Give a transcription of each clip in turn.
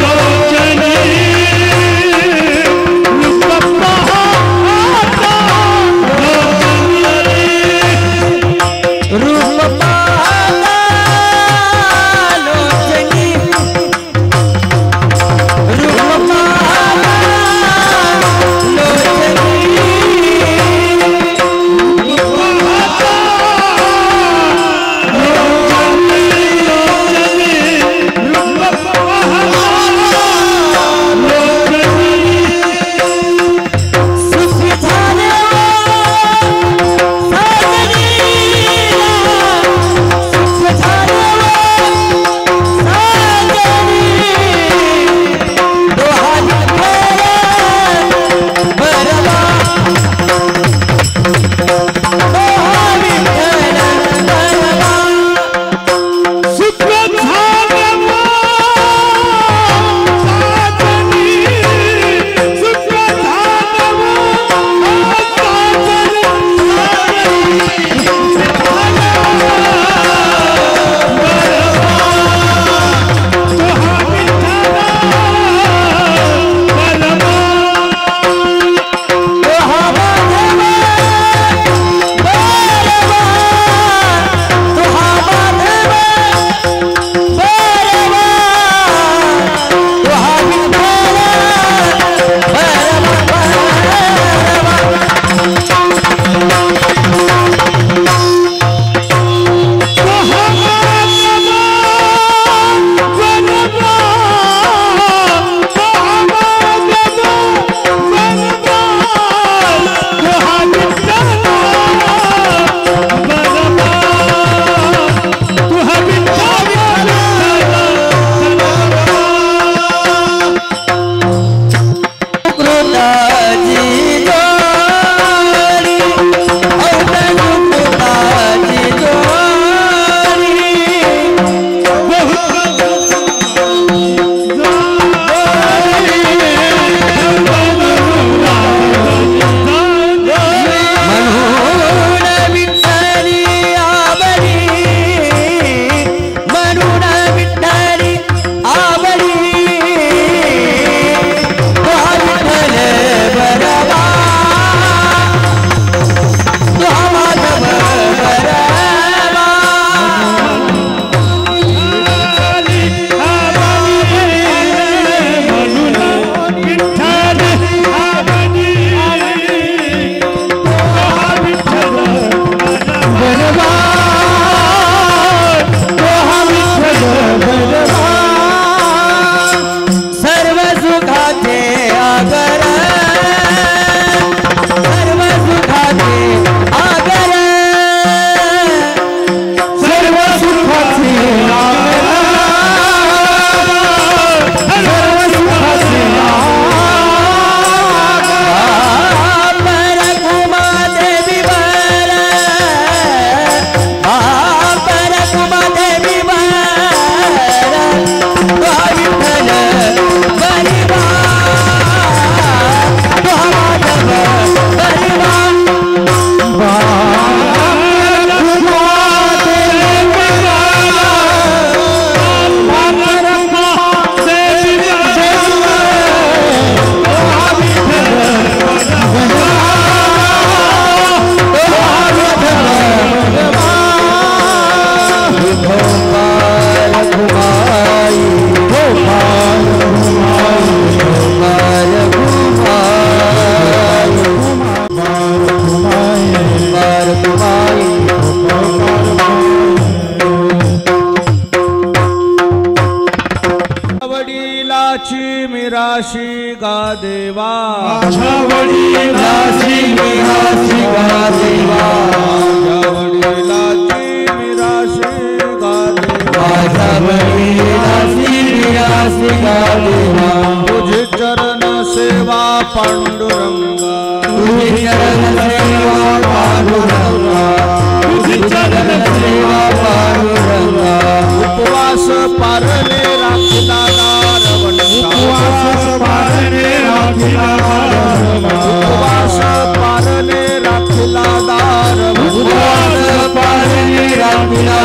लोचनी वडिलाची मिराशी गा देवा माझ्या वडिलाची मिराशी गा देवा माझ्या वडिलाची मिराशी गा देवा माझ्या वडिलाची मिराशी गा देवा तुझी चरण सेवा पांडुरंगा तुझी चरण सेवा पांडुरंगा तुझी चरण सेवा पांडुरंगा उपवास पारणे राखिला उपवास पारणे राखिला उपवास पारणे राखिला उपवास पारणे राखिला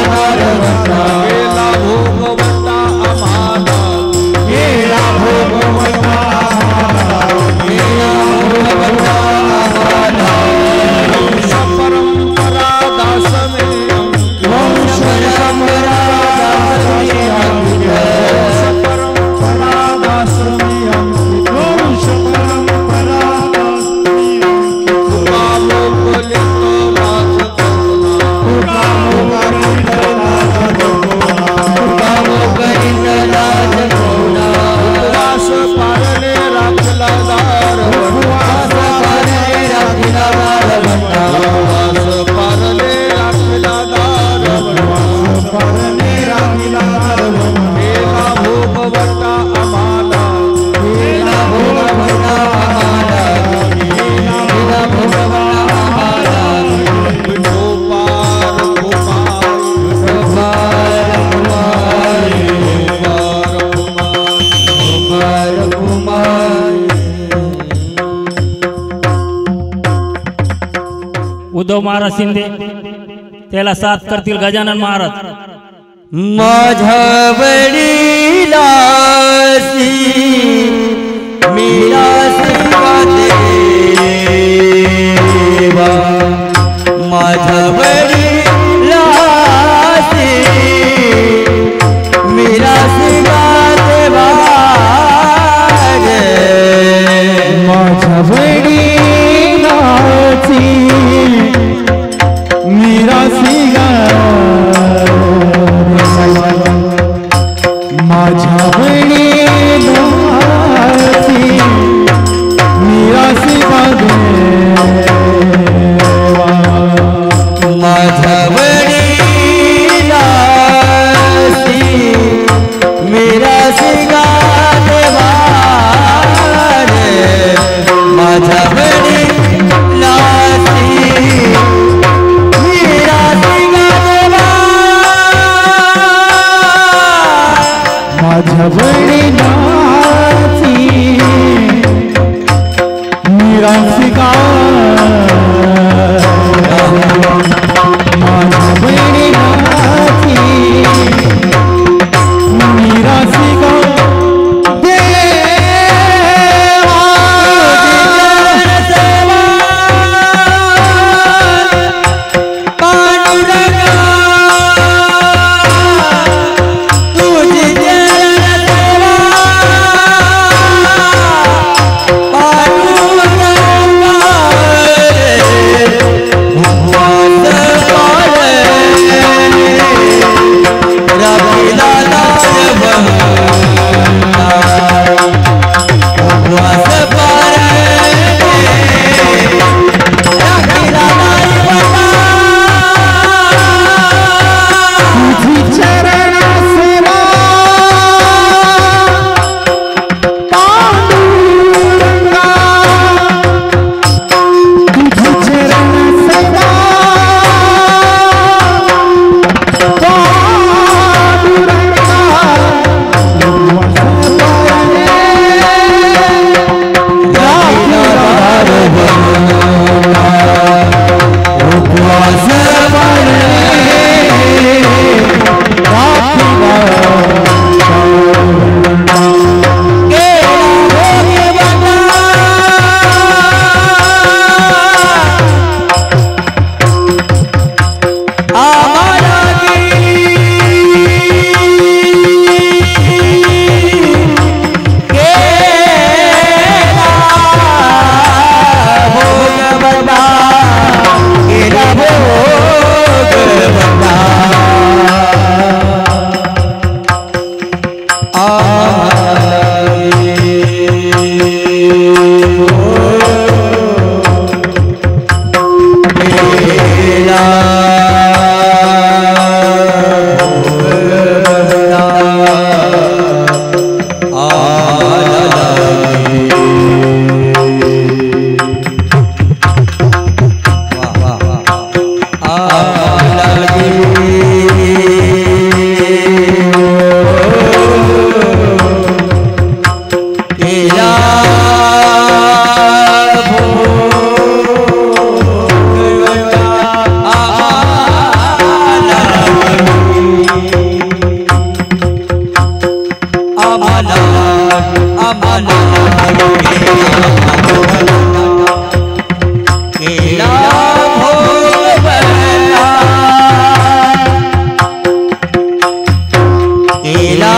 गेला भोगवंता आम्हाला गेला भोगवंता गेला भोगवंता वंश परंपरा दास में वंश परंपरा दास में वंश परंपरा दास में वंश परंपरा दास में तुकालो बोलितो माझ उपवास पारणे राखला दार उपवास पारणे राखला दार गेला भोगवंता आम्हाला गेला भोगवंता आम्हाला गेला भोगवंता आम्हाला विठोबार उद्धव महाराज शिंदे त्याला साथ करतील गजानन महाराज माझ्या वडिलासी मिरासी गा देवा माझ्या वडिलासी मिरासी गा देवा माझ्या वडिलासी मिरासी गा माझ्या वडिलाची मिरासी गा देवा माझ्या वडिलाची मिरासी गा देवा माझ्या वडिलाची माझ्या वडिलाची मिरासी गा माझ्या वडिलाची मिरासी गा देवा आम्हाला आम्हाला केला भोगवता केला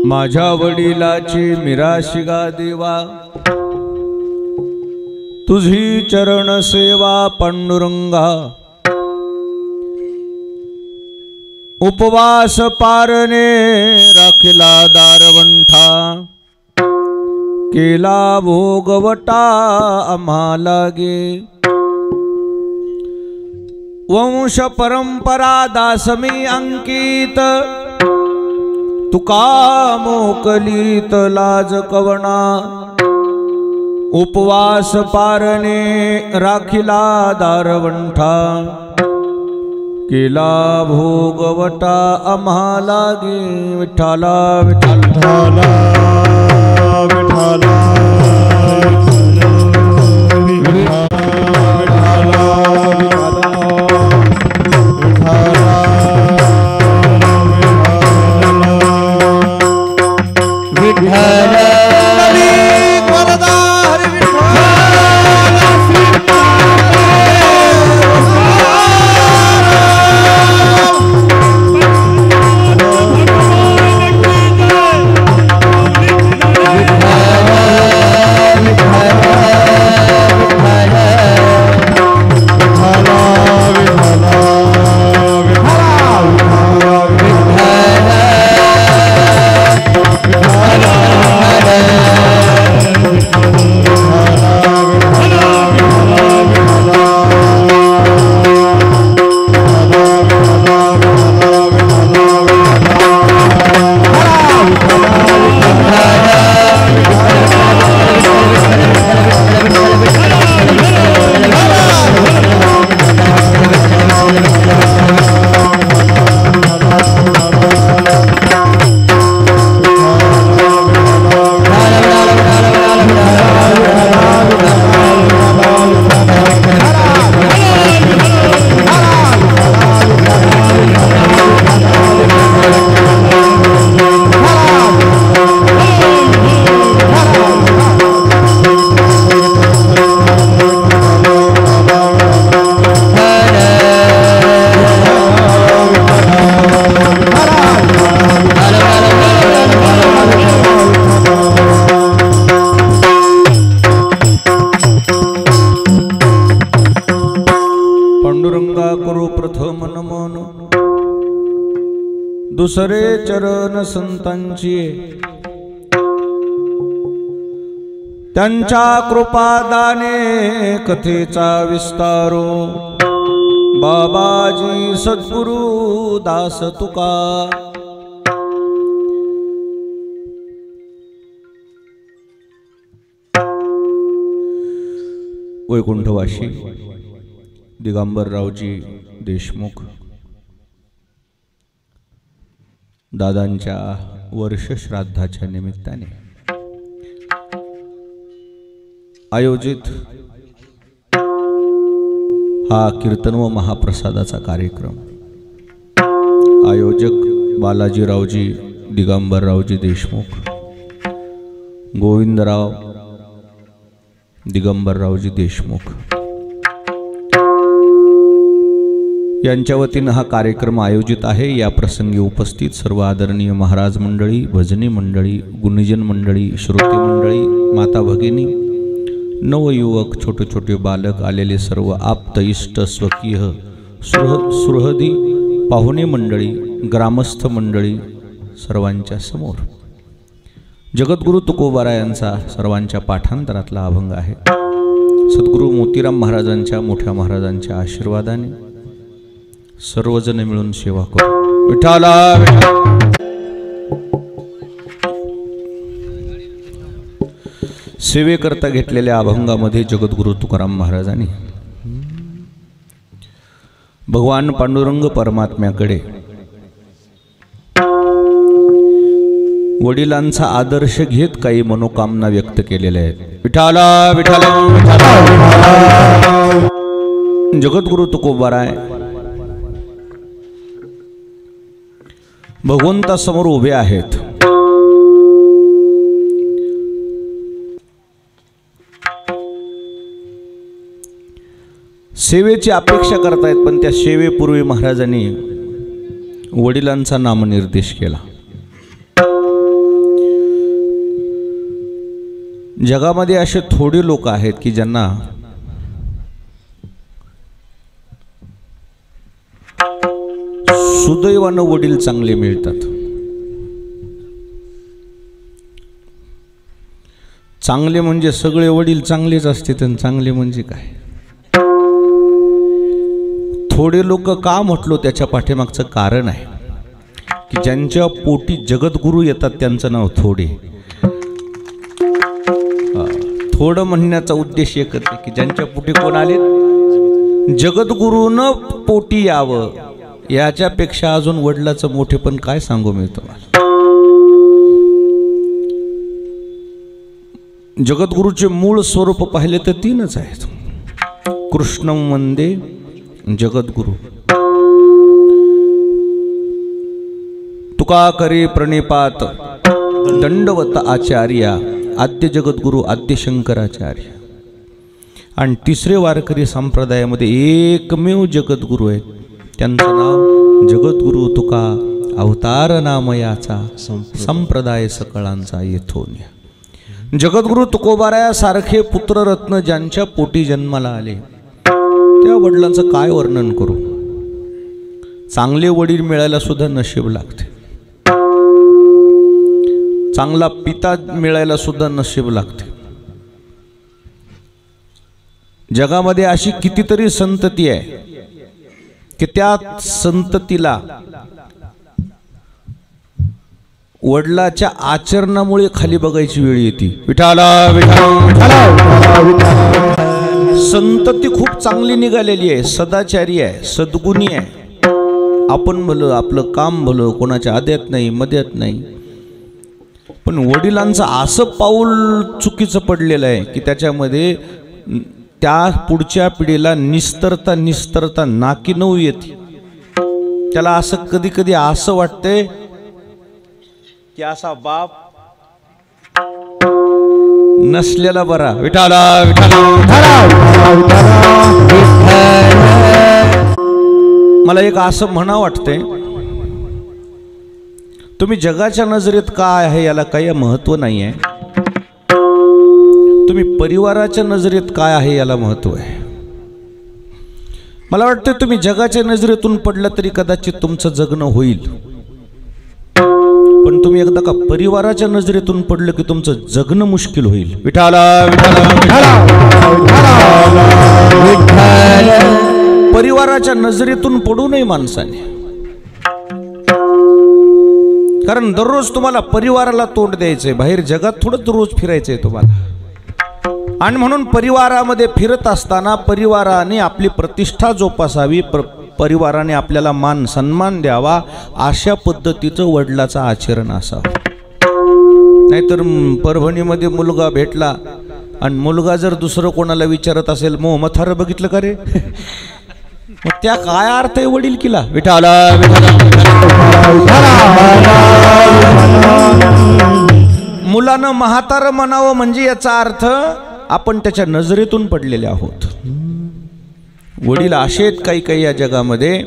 माझ्या वडिलाची मिराशिगा देवा, तुझी चरण सेवा पांडुरंगा। उपवास पारणे राखिला दारवंठा, केला भोगवटा आम्हाला गे। वंश परंपरा दासमी अंकित, तुका मोकलीत लाज कवना। उपवास पारणे राखिला दारवंठा, केला भोगवटा आम्हाला गे। विठ्ठला विठ्ठला विठ्ठला दुसरे चरण संतांची, त्यांच्या कृपादाने कथेचा विस्तारो। बाबाजी सद्गुरु दास तुका, वैकुंठवाशी दिगंबररावजी देशमुख दादांच्या वर्षश्राद्धाच्या निमित्ताने आयोजित हा कीर्तन व महाप्रसादाचा कार्यक्रम आयोजक बालाजीरावजी दिगंबररावजी देशमुख, गोविंदराव दिगंबररावजी देशमुख यांच्या वतीनं हा कार्यक्रम आयोजित आहे। या प्रसंगी उपस्थित सर्व आदरणीय महाराज मंडळी, भजनी मंडळी, गुणीजन मंडळी, श्रोते मंडळी, माता भगिनी, नवयुवक, छोटे छोटे बालक, आलेले सर्व आप्त इष्ट स्वकीय सुहृदी पाहुणे मंडळी, ग्रामस्थ मंडळी, सर्वांच्या समोर जगद्गुरु तुकोबारा यांचा सर्वांच्या पाठांतरातला अभंग आहे। सद्गुरू मोतीराम महाराजांच्या, मोठ्या महाराजांच्या आशीर्वादाने सर्वजण मिळून सेवा करू। विठाला सेवेकरता घेतलेल्या अभंगामध्ये जगद्गुरु तुकाराम महाराजांनी भगवान पांडुरंग परमात्म्याकडे वडिलांचा आदर्श घेत काही मनोकामना व्यक्त केलेल्या आहेत। विठाला विठाला जगद्गुरु तुकोबाराय भगवंतासमोर उभे आहेत। सेवेची अपेक्षा करतायत, पण त्या सेवेपूर्वी महाराजांनी वडिलांचा नामनिर्देश केला। जगामध्ये असे थोडे लोक आहेत की ज्यांना सुदैवानं वडील चांगले मिळतात। चांगले म्हणजे सगळे वडील चांगलेच असते, तर चांगले म्हणजे काय? थोडे लोक का म्हटलो त्याच्या पाठीमागचं कारण आहे की ज्यांच्या पोटी जगद्गुरु येतात त्यांचं नाव थोडे। थोडं म्हणण्याचा उद्देश एकच आहे की ज्यांच्या पोटी कोण आले, जगद्गुरूनं पोटी यावं, याच्यापेक्षा अजून वडिलाचं मोठेपण काय सांगू मी तुम्हाला। जगद्गुरूचे मूळ स्वरूप पाहिले तर तीनच आहेत। कृष्णं वंदे जगद्गुरु, तुका करे प्रणिपात दंडवत आचार्या, आद्य जगद्गुरु आद्य शंकराचार्य। आणि तिसरे वारकरी संप्रदायामध्ये एकमेव जगद्गुरु आहेत, त्यांचं नाव जगद्गुरु तुका अवतार नामयाचा संप्रदाय सकळांचा येथोन्या। जगद्गुरु तुकोबारायासारखे पुत्ररत्न ज्यांच्या पोटी जन्माला आले त्या वडिलांचं काय वर्णन करू। चांगले वडील मिळायला सुद्धा नशीब लागते, चांगला पिता मिळायला सुद्धा नशीब लागते। जगामध्ये अशी कितीतरी संतती आहे की त्या संततीला वडिलाच्या आचरणामुळे खाली बघायची वेळ येते। विठाला विठाला संतती खूप चांगली निघालेली आहे, सदाचारी आहे, सद्गुणी आहे, आपण भलं, आपलं काम भलं, कोणाच्या आद्यात नाही मध्यात नाही। पण वडिलांचं असं पाऊल चुकीचं पडलेलं आहे की त्याच्यामध्ये त्या पुढच्या पिढीला निस्तरता नाकी नऊ येते। त्याला असं कधी कधी असं वाटतंय की असा बाप नसलेला बरा। विठाला मला एक असं म्हणा वाटतंय, तुम्ही जगाच्या नजरेत काय आहे याला काही महत्व नाही आहे, तुम्ही परिवाराच्या नजरेत काय आहे याला महत्व आहे। मला वाटतं तुम्ही जगाच्या नजरेतून पडला तरी कदाचित तुमचं जगणं होईल, पण तुम्ही एकदा का परिवाराच्या नजरेतून पडलं की तुमचं जगणं मुश्किल होईल। विठाला परिवाराच्या नजरेतून पडू नये माणसाने, कारण दररोज तुम्हाला परिवाराला तोंड द्यायचंय, बाहेर जगात थोडं रोज फिरायचंय तुम्हाला। आणि म्हणून परिवारामध्ये फिरत असताना परिवाराने आपली प्रतिष्ठा जोपासावी, परिवाराने आपल्याला मान सन्मान द्यावा, अशा पद्धतीचं वडिलाचं आचरण असावं। नाहीतर परभणीमध्ये मुलगा भेटला आणि मुलगा जर दुसरं कोणाला विचारत असेल, मो मथार बघितलं का रे, मग त्या काय अर्थ आहे वडील किला। विठाला मुलानं म्हातारं म्हणावं म्हणजे याचा अर्थ आपण त्याच्या नजरेतून पडलेले आहोत. वडील असे आहेत काही काही या जगामध्ये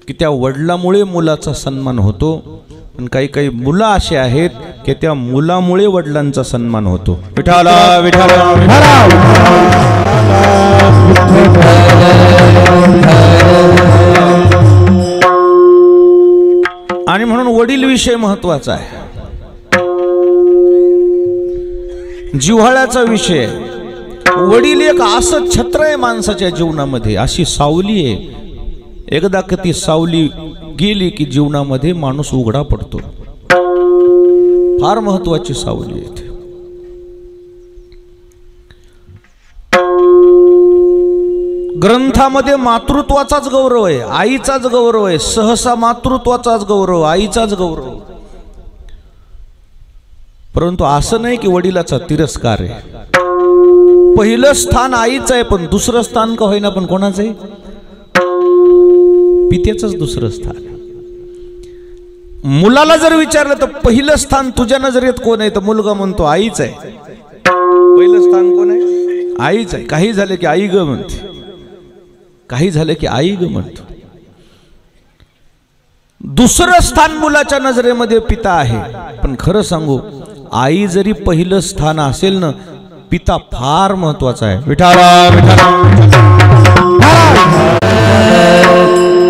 की त्या वडिलामुळे मुलाचा सन्मान होतो, पण काही काही मुलं असे आहेत की त्या मुलामुळे वडिलांचा सन्मान होतो. विठाला विठाला आणि म्हणून वडील विषय महत्वाचा आहे, जिव्हाळ्याचा विषय. वडील एक असं छत्र आहे माणसाच्या जीवनामध्ये, अशी सावली आहे. एकदा का ती सावली गेली की जीवनामध्ये माणूस उघडा पडतो. फार महत्वाची सावली आहे. ग्रंथामध्ये मातृत्वाचाच गौरव आहे, आईचाच गौरव आहे. सहसा मातृत्वाचाच गौरव, आईचाच गौरव. परंतु असं नाही की वडिलाचा तिरस्कार आहे. पहिलं स्थान आईचं आहे, पण दुसरं स्थान का होईना पण कोणाचं आहे? पित्याचंच दुसरं स्थान. मुलाला जर विचारलं तर पहिलं स्थान तुझ्या नजरेत कोण आहे, तर मुलगा म्हणतो आईच आहे. पहिलं स्थान कोण आहे? आईच आहे. काही झालं की आई ग म्हणते, काही झालं की आई ग म्हणतो. दुसरं स्थान मुलाच्या नजरेमध्ये पिता आहे. पण खरं सांगू, आई जरी पहिलं स्थान असेल ना, पिता फार महत्वाचा आहे. विठाला विठाला.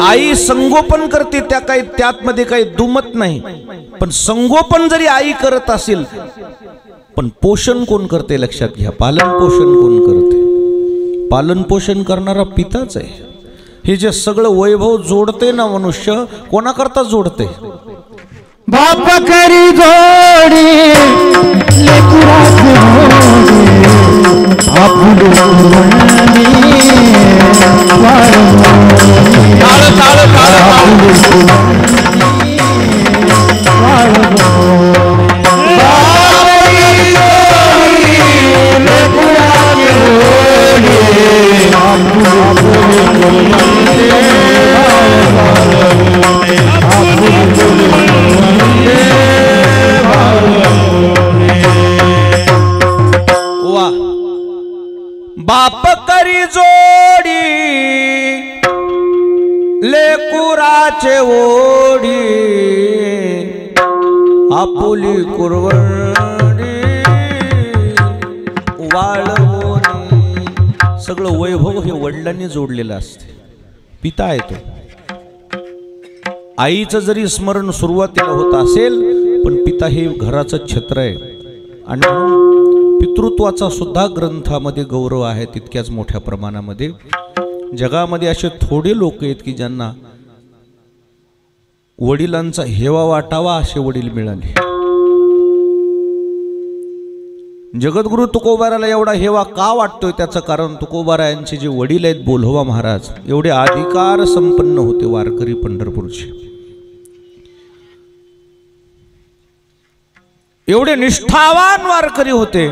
आई संगोपन करते, त्यातमध्ये काही दुमत नाही. पण संगोपन जरी आई करत असेल, पण पोषण कोण करते लक्षात घ्या. पालन पोषण कोण करते? पालन पोषण करणारा पिताच आहे. हे जे सगळं वैभव जोडते ना मनुष्य, कोणाकरता जोडते? बाप करी जोडी लेकराची बाप करी जोडी लेकुराचे ओढी आपुली कुरवडी वाळवणी. सगळं वैभव हे वडिलांनी जोडलेलं असते. पिता आहे तो. आईचं जरी स्मरण सुरुवातीला होत असेल, पण पिता हे घराचं छत्र आहे. आणि पितृत्वाचा सुद्धा ग्रंथामध्ये गौरव आहे तितक्याच मोठ्या प्रमाणामध्ये. जगामध्ये असे थोडे लोक आहेत की ज्यांना वडिलांचा हेवा वाटावा असे वडील मिळाले. जगद्गुरु तुकोबाराला एवढा हेवा का वाटतोय? त्याचं कारण तुकोबारायांचे जे वडील आहेत बोल्होबा महाराज, एवढे अधिकार संपन्न होते वारकरी पंढरपूरचे. एवढे निष्ठावान वारकरी होते.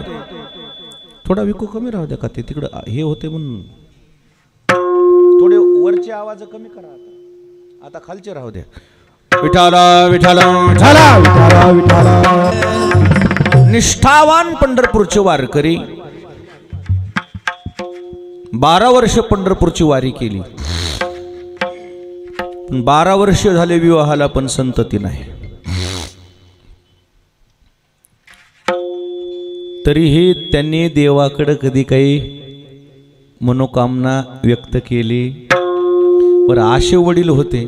थोडा विको कमी राहू द्या का, ते तिकडं हे होते म्हणून. थोडे वरचे आवाज कमी करा, आता खालचे राहू द्या. विठाला विठाला विठाला विठाला विठाला. निष्ठावान पंढरपूरचे वारकरी 12 वर्ष पंढरपूरची वारी केली. 12 वर्ष झाले विवाहाला, पण संतती नाही. तरीही त्यांनी देवाकडे कधी काही मनोकामना व्यक्त केली. बरं, असे वडील होते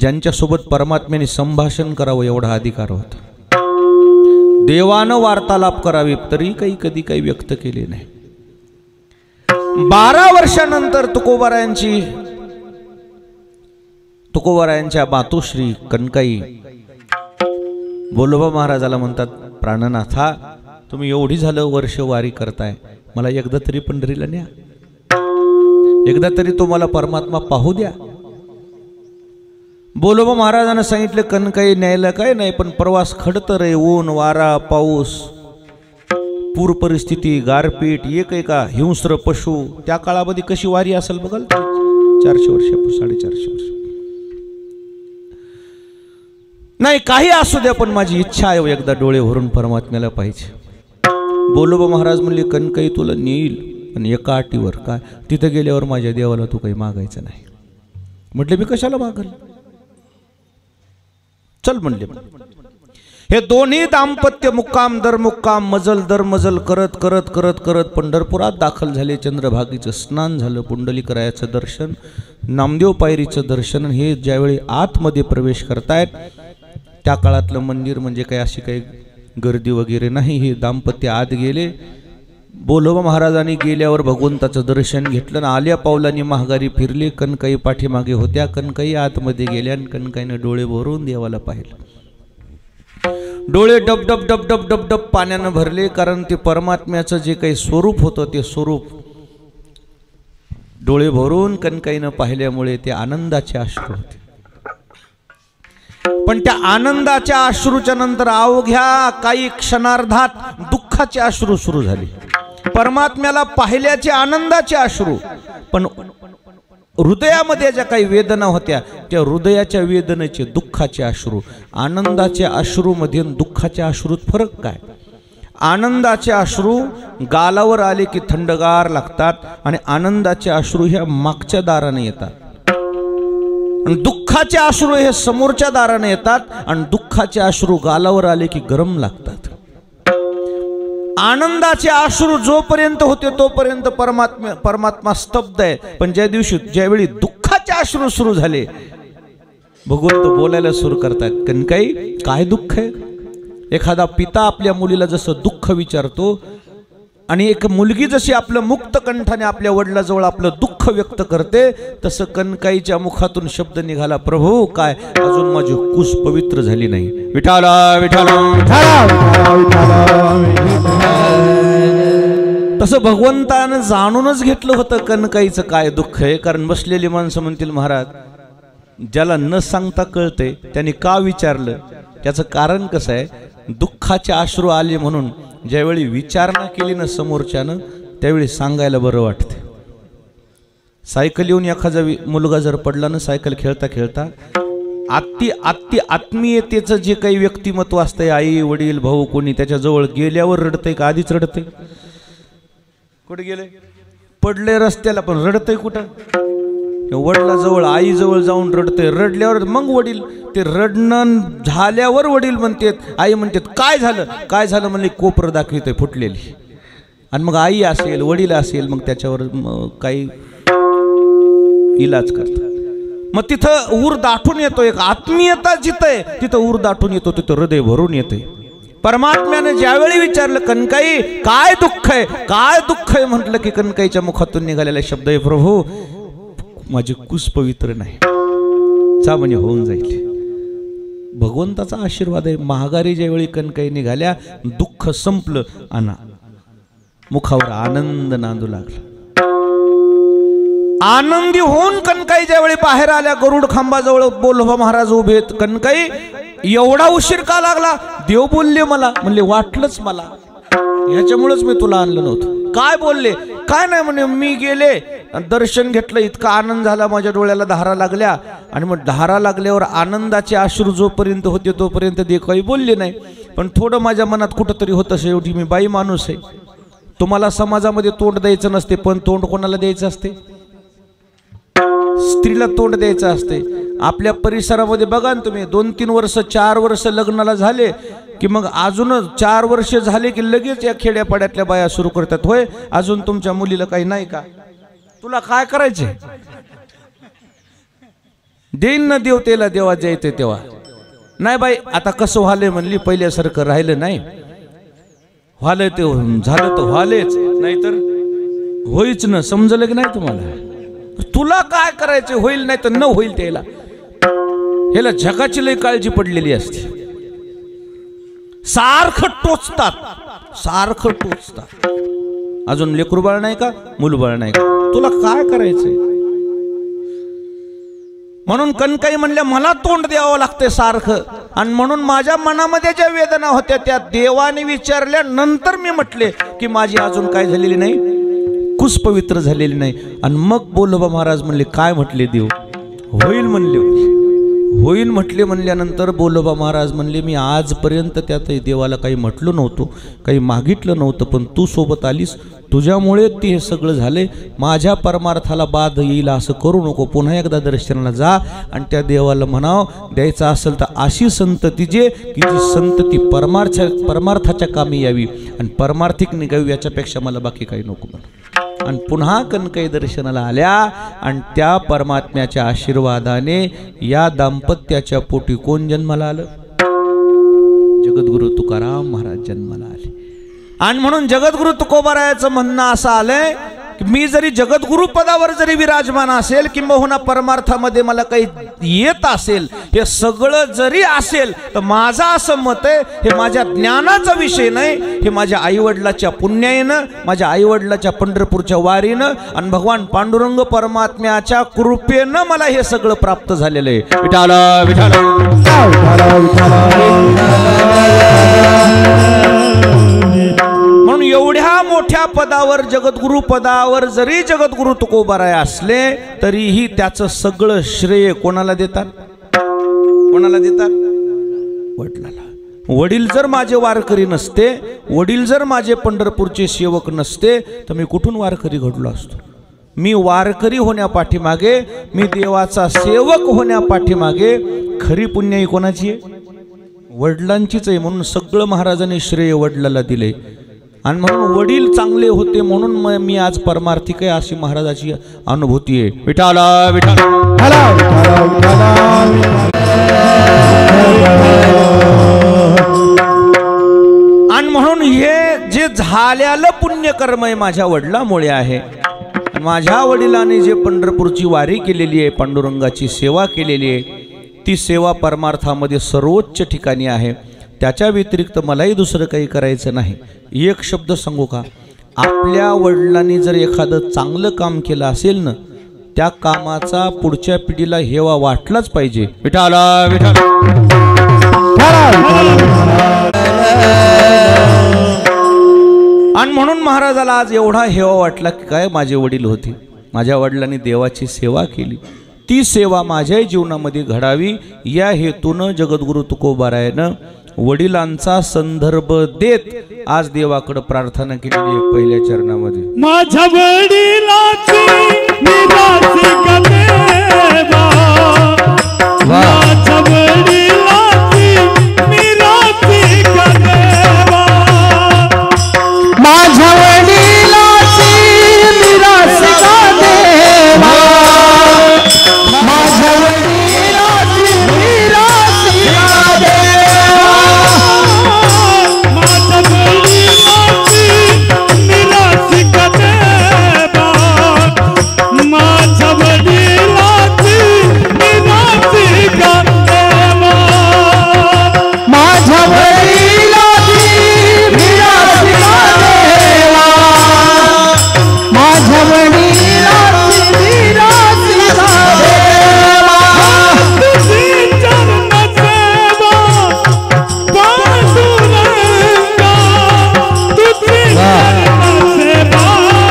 ज्यांच्यासोबत परमात्म्याने संभाषण करावं एवढा अधिकार होता. देवानं वार्तालाप करावी, तरी काही कधी काही व्यक्त केले नाही. 12 वर्षानंतर तुकोबारायांच्या मातोश्री कनकाई बोल्होबा महाराजाला म्हणतात, प्राणनाथा, तुम्ही एवढी झालं वर्ष वारी करताय, मला एकदा तरी पंढरीला न्या, एकदा तरी तुम्हाला परमात्मा पाहू द्या. बोल्होबा महाराजांना सांगितलं, कनकाई न्यायला काय नाही, पण प्रवास खडतर आहे. ऊन वारा पाऊस, पूर परिस्थिती, गारपीट, एका हिंस्र पशु. त्या काळामध्ये कशी वारी असेल बघाल. 400 वर्ष 450 वर्ष. नाही काही असू द्या, पण माझी इच्छा आहे एकदा डोळे भरून परमात्म्याला पाहिजे. बोलोबा महाराज म्हणले कणकई तुला नेईल, पण एका अटीवर. काय? तिथं गेल्यावर माझ्या देवाला तू काही मागायचं नाही. म्हटले मी कशाला मागल? चल म्हणले. हे दोन्ही दाम्पत्य मुक्काम दर मुक्काम, मजल दर मजल करत करत करत करत पंढरपुरात दाखल झाले. चंद्रभागीचं स्नान झालं, पुंडलिकरायाचं दर्शन, नामदेव पायरीचं दर्शन. हे ज्यावेळी आतमध्ये प्रवेश करतायत, त्या काळातलं मंदिर म्हणजे काही अशी काही गर्दी वगैरे नाही. हे दाम्पत्य आत गेले. बोलोबा महाराजांनी गेल्यावर भगवंताचं दर्शन घेतलं आणि आल्या पावलांनी महागारी फिरले. कणकाई पाठीमागे होत्या. कणकाई आतमध्ये गेल्या आणि कणकाईनं डोळे भरून देवाला पाहिलं. डोळे डब डब डब डब डब डब पाण्यानं भरले, कारण ते परमात्म्याचं जे काही स्वरूप होतं ते स्वरूप डोळे भरून कणकाईनं पाहिल्यामुळे ते आनंदाचे अश्रू होते. पण त्या आनंदाच्या अश्रूच्या नंतर अवघ्या काही क्षणार्धात दुःखाचे अश्रू सुरू झाले. परमात्म्याला पाहिल्याचे आनंदाचे अश्रू, पण हृदयामध्ये ज्या काही वेदना होत्या त्या हृदयाच्या वेदनेचे दुःखाचे अश्रू. आनंदाच्या अश्रूमध्ये दुःखाच्या अश्रूत फरक काय? आनंदाचे अश्रू गालावर आले की थंडगार लागतात आणि आनंदाचे अश्रू ह्या मागच्या दाराने येतात. आणि दुःखाचे अश्रू हे समोरच्या दाराने येतात आणि दुःखाचे अश्रू गालावर आले की गरम लागतात. आनंदाचे अश्रू जोपर्यंत होते तोपर्यंत परमात्मा स्तब्ध आहे. पण ज्यावेळी दुःखाचे अश्रू सुरू झाले, भगवंत बोलायला सुरू करतात. कणकाई काय दुःख आहे? एखादा पिता आपल्या मुलीला जसं दुःख विचारतो आणि एक मुलगी जशी आपलं मुक्त कंठाने आपल्या वडिलाजवळ आपलं दुःख व्यक्त करते, तसं कणकाईच्या मुखातून शब्द निघाला, प्रभू काय अजून माझी कुस पवित्र झाली नाही. विठाला विठाला. तसं भगवंतानं जाणूनच घेतलं होतं कणकाईचं काय दुःख आहे. कारण बसलेली माणसं म्हणतील, महाराज ज्याला न सांगता कळते त्याने का विचारलं? त्याचं कारण कसं आहे, दुःखाचे अश्रू आले म्हणून ज्यावेळी विचारणा केली ना समोरच्यानं, त्यावेळी सांगायला बरं वाटते. सायकल येऊन एखादा मुलगा जर पडला ना सायकल खेळता खेळता, आत्मीयतेचं जे काही व्यक्तिमत्व असतंय, आई वडील भाऊ कोणी, त्याच्याजवळ गेल्यावर रडतंय का आधीच रडतंय? कुठे गेले? पडले रस्त्याला, पण रडतंय कुठं? वडिलाजवळ आईजवळ जाऊन रडते. रडल्यावर मग वडील, ते रडणं झाल्यावर वडील म्हणतात, आई म्हणतात काय झालं काय झालं म्हणले, कोपर दाखविते फुटलेली. आणि मग आई असेल वडील असेल मग त्याच्यावर काही इलाज करतात. मग तिथं ऊर दाटून येतो. एक आत्मीयता जिथं आहे तिथं ऊर दाटून येतो, तिथं हृदय भरून येते. परमात्म्याने ज्यावेळी विचारलं कणकाई काय दुःख आहे, काय दुःख आहे, म्हटलं की कणकाईच्या मुखातून निघालेला शब्द आहे, प्रभू माझी कुस पवित्र नाही. चा म्हणजे होऊन जाईल. भगवंताचा आशीर्वाद आहे. महागारी ज्यावेळी कणकाई निघाल्या, दुःख संपलं आणि मुखावर आनंद नांदू लागला. आनंदी होऊन कणकाई ज्यावेळी बाहेर आल्या, गरुड खांबाजवळ बोलोबा महाराज उभे आहेत. कणकाई एवढा उशीर का लागला? देव बोलले मला. म्हणले वाटलंच मला, ह्याच्यामुळेच मी तुला आणलं नव्हतं. काय बोलले? काय नाही म्हणे, मी गेले दर्शन घेतलं, इतका आनंद झाला, माझ्या डोळ्याला धारा लागल्या. आणि मग धारा लागल्यावर आनंदाचे अश्रू जोपर्यंत होते तोपर्यंत ते काही बोलले नाही. पण थोडं माझ्या मनात कुठंतरी होतं, शेवटी मी बाई माणूस आहे. तुम्हाला समाजामध्ये तोंड द्यायचं नसते, पण तोंड कोणाला द्यायचं असते? स्त्रीला तोंड द्यायचं असते. आपल्या परिसरामध्ये बघा ना तुम्ही, 2-3 वर्ष 4 वर्ष लग्नाला झाले की मग अजून 4 वर्ष झाले की लगेच या खेड्यापाड्यातल्या बाया सुरू करतात, होय अजून तुमच्या मुलीला काही नाही का? तुला काय करायचे? देईन ना देव त्याला, देवा जायते तेव्हा. नाही बाई आता कसं व्हालंय म्हणली, पहिल्यासारखं राहिलं नाही. व्हालंय ते झालं तर व्हालेच, नाहीतर होईच ना. समजलं की नाही तुम्हाला? तुला काय करायचं, होईल नाही तर न होईल त्याला. ह्याला जगाची लई काळजी पडलेली असते. सारखं टोचतात, सारखं टोचतात. अजून लेकरू बाळ नाही का, मुलबाळ नाही का, तुला काय करायचंय? म्हणून कणकाई म्हणल्या मला तोंड द्यावं लागते सारखं. आणि म्हणून माझ्या मनामध्ये ज्या वेदना होत्या त्या देवाने विचारल्या नंतर मी म्हटले की माझी अजून काय झालेली नाही, कुस पवित्र झालेली नाही. आणि मग बोलोबा महाराज म्हणले काय म्हटले देव? होईल म्हणले, होईन म्हटले म्हणल्यानंतर बोलोबा महाराज म्हणले मी आजपर्यंत त्या देवाला काही म्हटलं नव्हतं, काही मागितलं नव्हतं, पण तू सोबत आलीस, तुझ्यामुळे ते हे सगळं झाले, माझ्या परमार्थाला बाध येईल असं करू नको, पुन्हा एकदा दर्शनाला जा आणि त्या देवाला म्हणाव द्यायचं असेल तर अशी संतती जे की जी संतती परमार्थाच्या कामी यावी आणि परमार्थिक निघावी, याच्यापेक्षा मला बाकी काही नको म्हणा. आणि पुन्हा कनकई दर्शनाला आल्या आणि त्या परमात्म्याच्या आशीर्वादाने या दाम्पत्याच्या पोटी कोण जन्माला आलं? जगद्गुरु तुकाराम महाराज जन्माला आले. आणि म्हणून जगद्गुरु तुकोबारायाचं म्हणणं असं आलंय की मी जरी जगद्गुरु पदावर जरी विराजमान असेल किंबहुना परमार्थामध्ये मला काही येत असेल, हे सगळं जरी असेल तर माझं असं मत आहे हे माझ्या ज्ञानाचा विषय नाही, हे माझ्या आईवडिलाच्या पुण्याईनं, माझ्या आईवडिलाच्या पंढरपूरच्या वारीनं आणि भगवान पांडुरंग परमात्म्याच्या कृपेनं मला हे सगळं प्राप्त झालेलं आहे. विठाल विठाल म्हणून एवढ्या मोठ्या पदावर जगद्गुरु पदावर जरी जगद्गुरु तुकोबाराय असले तरीही त्याचं सगळं श्रेय कोणाला देतात? कोणाला देतात? वडिलाला. वडील जर माझे वारकरी नसते, वडील जर माझे पंढरपूरचे सेवक नसते तर मी कुठून वारकरी घडलो असतो? मी वारकरी होण्यापाठीमागे, मी देवाचा सेवक होण्यापाठीमागे खरी पुण्याई कोणाची आहे? वडिलांचीच आहे. म्हणून सगळं महाराजांनी श्रेय वडिलाला दिले आणि म्हणून वडील चांगले होते म्हणून मी आज परमार्थिक आहे अशी महाराजाची अनुभूती आहे. विठाला विठाला आणि म्हणून हे जे झालेलं पुण्यकर्म आहे माझ्या वडिलामुळे आहे. माझ्या वडिलांनी जे पंढरपूरची वारी केलेली आहे, पांडुरंगाची सेवा केलेली आहे, ती सेवा परमार्थामध्ये सर्वोच्च ठिकाणी आहे. त्याच्या व्यतिरिक्त मलाही दुसरं काही करायचं नाही. एक शब्द सांगू का? आपल्या वडिलांनी जर एखादं चांगलं काम केलं असेल ना, त्या कामाचा पुढच्या पिढीला हेवा वाटलाच पाहिजे. विठाला विठाला आणि म्हणून महाराजाला आज एवढा हेवा वाटला की काय माझे वडील होते, माझ्या वडिलांनी देवाची सेवा केली, ती सेवा माझ्याही जीवनामध्ये घडावी या हेतूनं जगद्गुरु तुकोबारायानं वडिलांचा संदर्भ देत आज देवाकडे प्रार्थना केलेली आहे पहिल्या चरणामध्ये. माझ्या वडिलांची निराशी का देवा, माझ्या वडिलांची निराशी का देवा, माझ्या वडिलांची निराशी का देवा, माझ्या वडिलांची निराशी का देवा, माझ्या वडिलांची निराशी का देवा, माझ्या वडिलांची निराशी का देवा, माझ्या वडिलांची निराशी का देवा, माझ्या वडिलांची निराशी का देवा, तुझी चरण सेवा पांडुरंगा, तुझी चरण सेवा पांडुरंगा,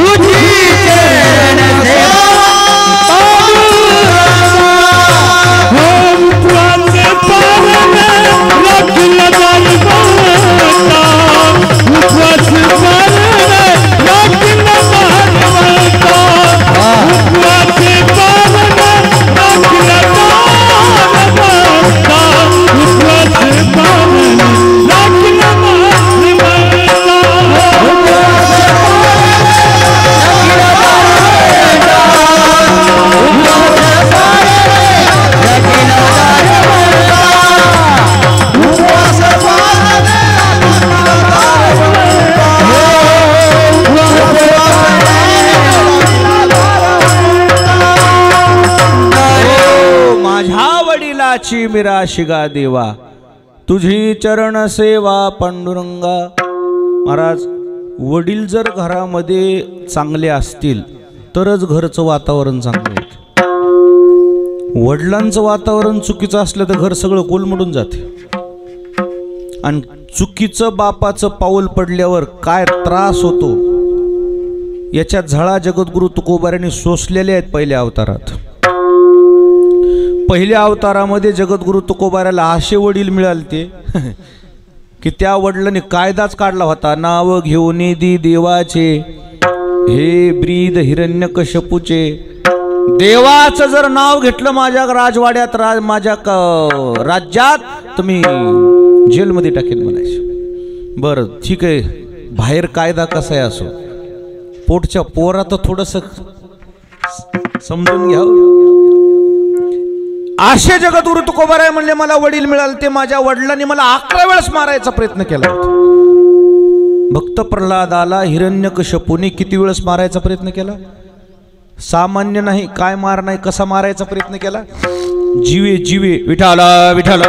तुझी चरण सेवा हम तुझे पारने रखला जाई बोलता, तुझे पारने रखला जाई बोलता, तुझे पारने रखला जाई बोलता, तुझे पारने रखला जाई माझ्या वडिलाची मिराशी गा देवा, तुझी चरण सेवा पांडुरंगा. महाराज, वडील जर घरामध्ये चांगले असतील तरच घरचं वातावरण चांगलं होतं. वडिलांचं वातावरण चुकीचं असलं तर घर सगळं कोलमडून जाते आणि चुकीचं बापाचं पाऊल पडल्यावर काय त्रास होतो याच्या झळा जगद्गुरु तुकोबाऱ्यांनी सोसलेले आहेत पहिल्या अवतारात. पहिल्या अवतारामध्ये जगद्गुरु तुकोबाऱ्याला असे वडील मिळाले ते की त्या वडिलांनी कायदाच काढला होता. नाव घेऊन दी देवाचे हे ब्रीद हिरण्यकश्यपूचे. देवाचं जर नाव घेतलं माझ्या राजवाड्यात माझ्या राज्यात तुम्ही जेलमध्ये टाकेल म्हणायचे. बरं ठीक आहे, बाहेर कायदा कसा आहे असो, पोटच्या पोरात थोडस समजून घ्या. असे जगद्गुरु तुकोबाराय म्हणले मला वडील मिळाले ते माझ्या वडिलांनी मला 11 वेळेस मारायचा प्रयत्न केला होता. भक्त प्रल्हादाला हिरण्यकश्यपूने किती वेळेस मारायचा प्रयत्न केला? सामान्य नाही, काय मार नाही, कसा मारायचा प्रयत्न केला? जीवे जीवे विठाला विठाला.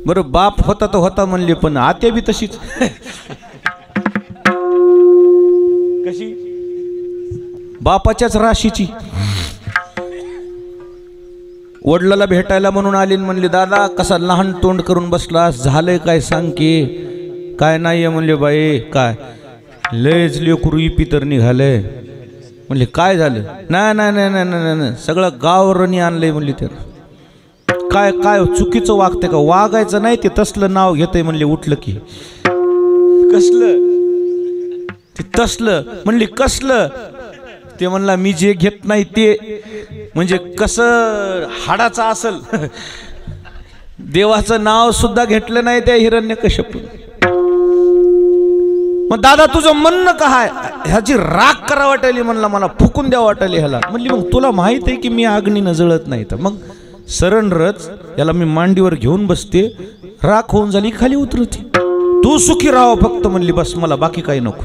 बरं बाप होता तो होता म्हणले, पण आत्या बी तशीच. कशी? बापाच्याच राशीची. वडिलाला भेटायला म्हणून आली, म्हणले दादा कसा लहान तोंड करून बसलास, झालंय काय सांग की? काय नाहीये म्हणले. बाई काय लयच लेकरू इपितर निघालंय. म्हणले काय झालं? नाही नाही नाही नाही नाही नाही, सगळं गाव रणी आणलंय म्हणले. त्याला काय काय चुकीचं वागते का? वागायचं नाही, ते तसलं नाव घेतय म्हणले. उठलं की कसलं ते तसलं म्हणले. कसलं? ते म्हणला मी जे घेत नाही ते. म्हणजे कसं हाडाचं असल. देवाचं नाव सुद्धा घेतलं नाही त्या हिरण्यकश्यपूने. मग दादा तुझं म्हणणं काय? ह्याची राख करा वाटायली म्हणला, मला फुकून द्या वाटायली ह्याला. म्हणली मग तुला माहित आहे की मी अग्नीनं जळत नाही, तर मग सरणरच याला मी मांडीवर घेऊन बसते, राख होऊन झाली खाली उतरते, तू सुखी राहा फक्त म्हणली, बस मला बाकी काही नको.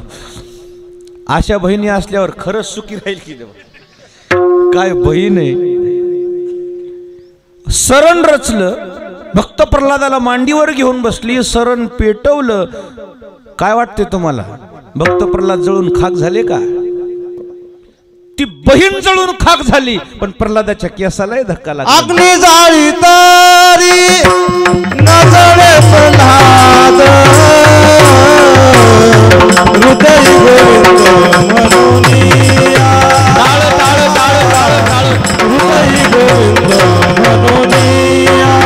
अशा बहिणी असल्यावर खरंच सुखी राहील की देवा. काय बहीण आहे. सरण रचलं, भक्त प्रल्हादाला मांडीवर घेऊन बसली, सरण पेटवलं. काय वाटते तुम्हाला? भक्त प्रल्हाद जळून खाक झाले का? ती बहीण जळून खाक झाली, पण प्रल्हादाच्या केसाला धक्का लागला. अग्नी जाळी तरी न जळे प्रल्हाद, हृदय गोविंद म्हणूनिया. टाळ टाळ टाळ टाळ टाळ. हृदय गोविंद म्हणूनिया.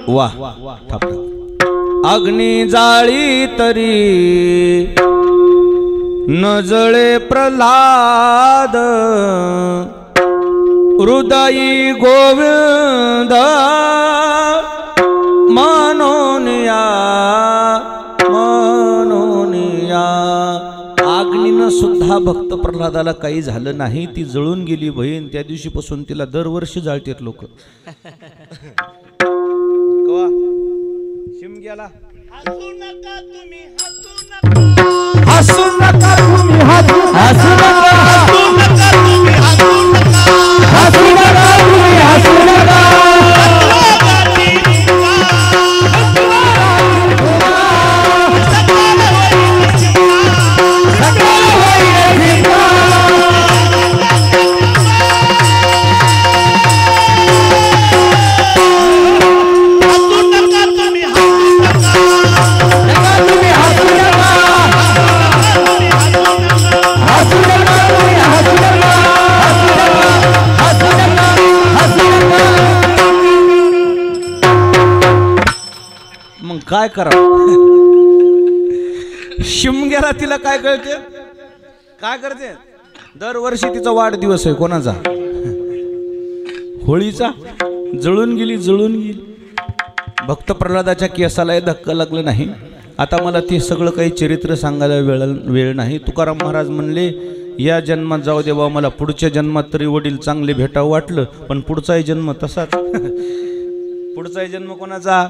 वाह, अग्नी जाळी तरी न जळे प्रल्हाद, हृदयी गोविंद मनोनिया मनोनिया. अग्नीनं सुद्धा भक्त प्रल्हादाला काही झालं नाही, ती जळून गेली बहीण. त्या दिवशीपासून तिला दरवर्षी जाळतात लोक. शिमग्याला हसू नका तुम्ही, हसू नका तुम्ही, हसू नका, हसू नका तुम्ही, हसू नका, हसू नका. काय करा? शिमग्याला तिला काय कळते? काय करते? दरवर्षी तिचा वाढदिवस आहे. कोणाचा? होळीचा. जळून गेली, जळून गेली. भक्त प्रल्हादाच्या केसाला धक्का लागला नाही. आता मला ते सगळं काही चरित्र सांगायला वेळ नाही. तुकाराम महाराज म्हणले या जन्मात जाऊ दे बा, मला पुढच्या जन्मात तरी वडील चांगले भेटावं वाटलं, पण पुढचाही जन्म तसाच. पुढचाही जन्म कोणाचा?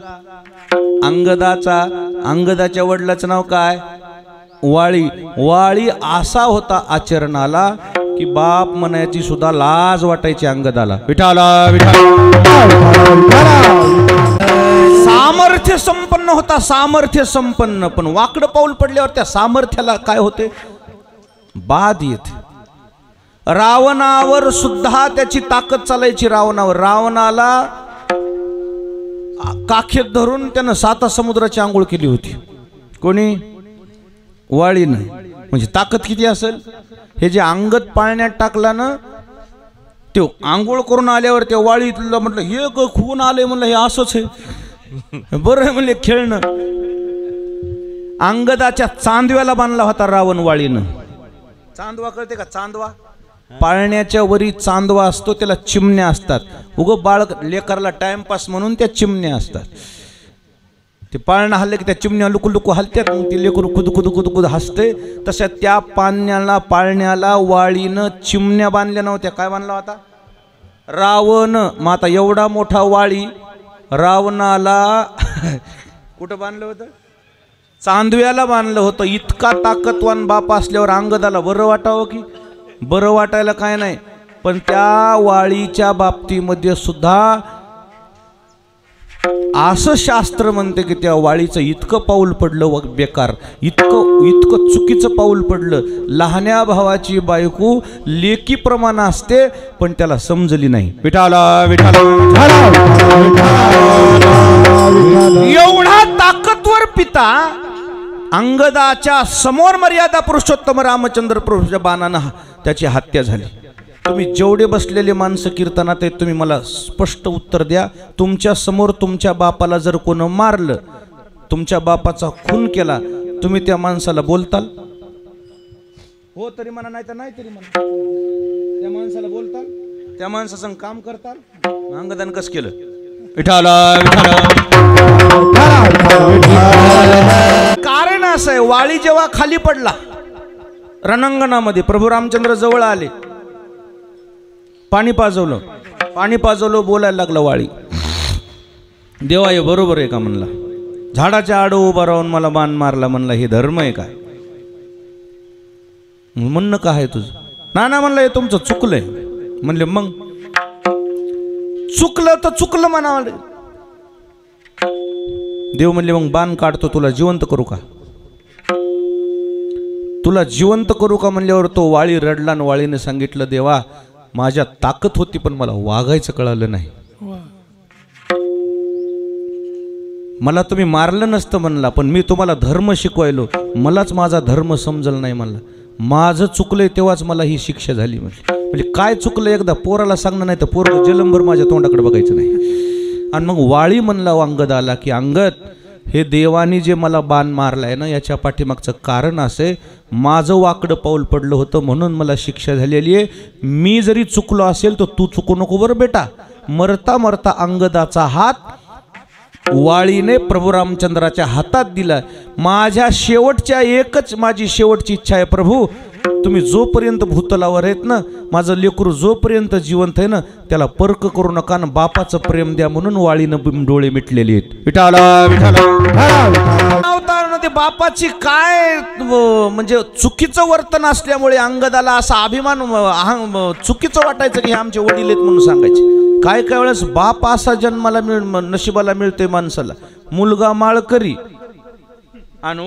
अंगदाचा. अंगदाच्या वडिलाचं नाव काय? वाळी. वाळी असा होता आचरणाला की की बाप म्हणायची सुद्धा लाज वाटायची अंगदाला. विठाला विठाला सामर्थ्य संपन्न होता, सामर्थ्य संपन्न. पण वाकडं पाऊल पडल्यावर त्या सामर्थ्याला काय होते? बाध येते. रावणावर सुद्धा त्याची ताकद चालायची. रावणाला काखेत धरून त्यानं 7 समुद्राची आंघोळ केली होती. कोणी? वाळीनं. म्हणजे ताकद किती असेल? हे जे अंगद पाळण्यात टाकला ना, तो आंघोळ करून आल्यावर त्या वाळीतलं म्हटलं हे खून आले, म्हणलं हे असंच आहे, बरं म्हणले खेळणं. अंगदाच्या चांदव्याला बांधला होता रावण वाळीनं. चांदवा कळते का? चांदवा पाळण्याच्या वरी चांदवा असतो, त्याला चिमण्या असतात. उगं बाळ लेकरला टाइमपास म्हणून त्या चिमण्या असतात. ते पाळणं हल्ले की त्या चिमण्या लुकू लुकू हलत्यात, मग ते लेकरू खुद खुद खुद खुद हसते. तशा त्या पाळण्याला वाळीनं चिमण्या बांधल्या नव्हत्या. काय बांधला होता? रावण. मग आता एवढा मोठा वाळी रावणाला कुठं बांधलं होतं? चांदव्याला बांधलं होतं. इतका ताकदवान बाप असल्यावर अंगदाला बरं वाटावं की? बरं वाटायला काय नाही. पण त्या वाळीच्या बाबतीमध्ये सुद्धा असं शास्त्र म्हणते की त्या वाळीचं इतकं पाऊल पडलं बेकार, इतकं चुकीचं पाऊल पडलं. लहान्या भावाची बायको लेकीप्रमाण असते, पण त्याला समजली नाही. विठाला विठाला एवढा ताकदवर पिता अंगदाच्या समोर मर्यादा पुरुषोत्तम रामचंद्र प्रभूच्या बाणानं त्याची हत्या झाली. तुम्ही जेवढे बसलेले माणसं कीर्तनात आहेत, तुम्ही मला स्पष्ट उत्तर द्या. तुमच्या समोर तुमच्या बापाला जर कोण मारलं, तुमच्या बापाचा खून केला, तुम्ही त्या माणसाला बोलताल? हो तरी म्हणा, नाही तर नाही तरी म्हणा. त्या माणसाला बोलताल? त्या माणसासंग काम करताल? अंगदान कस केलं? विठाला कारण असं आहे, वाळी जेव्हा खाली पडला रणांगणामध्ये, प्रभू रामचंद्र जवळ आले, पाणी पाजवलं, बोलायला लागला वाळी. देवा हे बरोबर आहे का म्हणला? झाडाच्या आड उभा राहून मला बाण मारला, म्हणला हे धर्म आहे काय? म्हणणं काय आहे तुझं? ना म्हणलं हे तुमचं चुकलंय. म्हणले मग चुकलं तर चुकलं म्हणावं. देव म्हणले मग बाण काढतो, तुला जिवंत करू का? तुला जिवंत करू का म्हणल्यावर तो वाळी रडला आणि वाळीने सांगितलं, देवा माझ्या ताकद होती पण मला वागायचं कळालं नाही. मला तुम्ही मारलं नसतं म्हणला, पण मी तुम्हाला धर्म शिकवायलो, मलाच माझा धर्म समजलं नाही. म्हणला माझं चुकलंय तेव्हाच मला ही शिक्षा झाली. म्हणजे काय चुकलं एकदा पोराला सांगणं, नाही तर पोरं जलंभर माझ्या तोंडाकडे बघायचं नाही. आणि मग वाळी म्हणला अंगदाला की अंगद, हे देवानी जे मला बाण मारलाय ना, याच्या पाठीमागचं कारण असे, माझं वाकडं पाऊल पडलं होतं म्हणून मला शिक्षा झालेली आहे. मी जरी चुकलो असेल तर तू चुकू नको बरं बेटा. मरता मरता अंगदाचा हात वाळीने प्रभू रामचंद्राच्या हातात दिला. माझ्या शेवटच्या एकच माझी शेवटची इच्छा आहे, प्रभू तुम्ही जोपर्यंत भूतलावर आहेत ना, माझं लेकरू जोपर्यंत जिवंत आहे ना, त्याला पर्क करू नका ना, बापाचं प्रेम द्या. म्हणून वाळीनं डोळे मिटलेले आहेत. विठाला अवतारामध्ये बापाची काय म्हणजे चुकीचं वर्तन असल्यामुळे अंगदाला असा अभिमान चुकीचं वाटायचं की हे आमचे वडील आहेत म्हणून सांगायचे. काय काय वेळेस बाप असा जन्माला नशिबाला मिळतोय माणसाला, मुलगा माळकरी आणि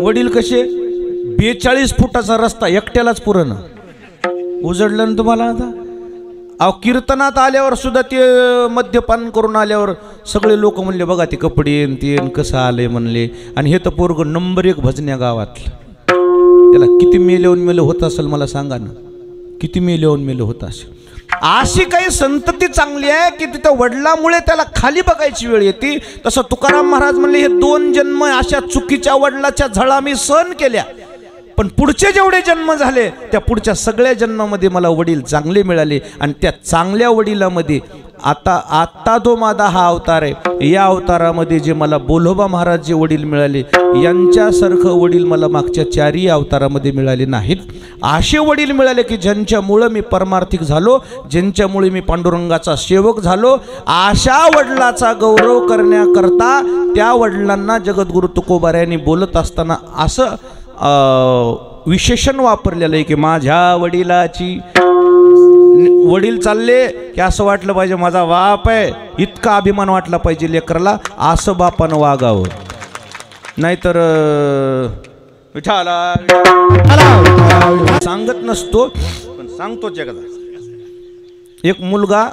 वडील कसे 42 फुटाचा रस्ता एकट्यालाच पुरण उजडलं ना तुम्हाला. आता अहो कीर्तनात आल्यावर सुद्धा ते मद्यपान करून आल्यावर सगळे लोक म्हणले बघा ते कपडे ते कसं आलंय म्हणले. आणि हे तर पोरग नंबर 1 भजन्या गावातलं. त्याला किती मेलं होत असेल मला सांगा ना, किती मेलं होत असेल. अशी काही संतती चांगली आहे की तिथं वडिलामुळे त्याला खाली बघायची वेळ येते. तसं तुकाराम महाराज म्हणले, हे 2 जन्म अशा चुकीच्या वडिलाच्या झळा मी सहन केल्या, पण पुढचे जेवढे जन्म झाले त्या पुढच्या सगळ्या जन्मामध्ये मला वडील चांगले मिळाले. आणि त्या चांगल्या वडिलामध्ये आता जो माझा हा अवतार आहे, या अवतारामध्ये जे मला बोलोबा महाराज जे वडील मिळाले, यांच्यासारखं वडील मला मागच्या 4ही अवतारामध्ये मिळाले नाहीत. असे वडील मिळाले की ज्यांच्यामुळे मी परमार्थिक झालो, ज्यांच्यामुळे मी पांडुरंगाचा सेवक झालो. अशा वडिलाचा गौरव करण्याकरता त्या वडिलांना जगद्गुरु तुकोबाऱ्यांनी बोलत असताना असं विशेषण वापरलेलं आहे की माझ्या वडिलाची. वडील चालले की असं वाटलं पाहिजे माझा बाप आहे, इतका अभिमान वाटला पाहिजे लेकराला, असं बापानं वागावं. नाहीतर विठाला सांगत नसतो पण सांगतोच एकदा. एक मुलगा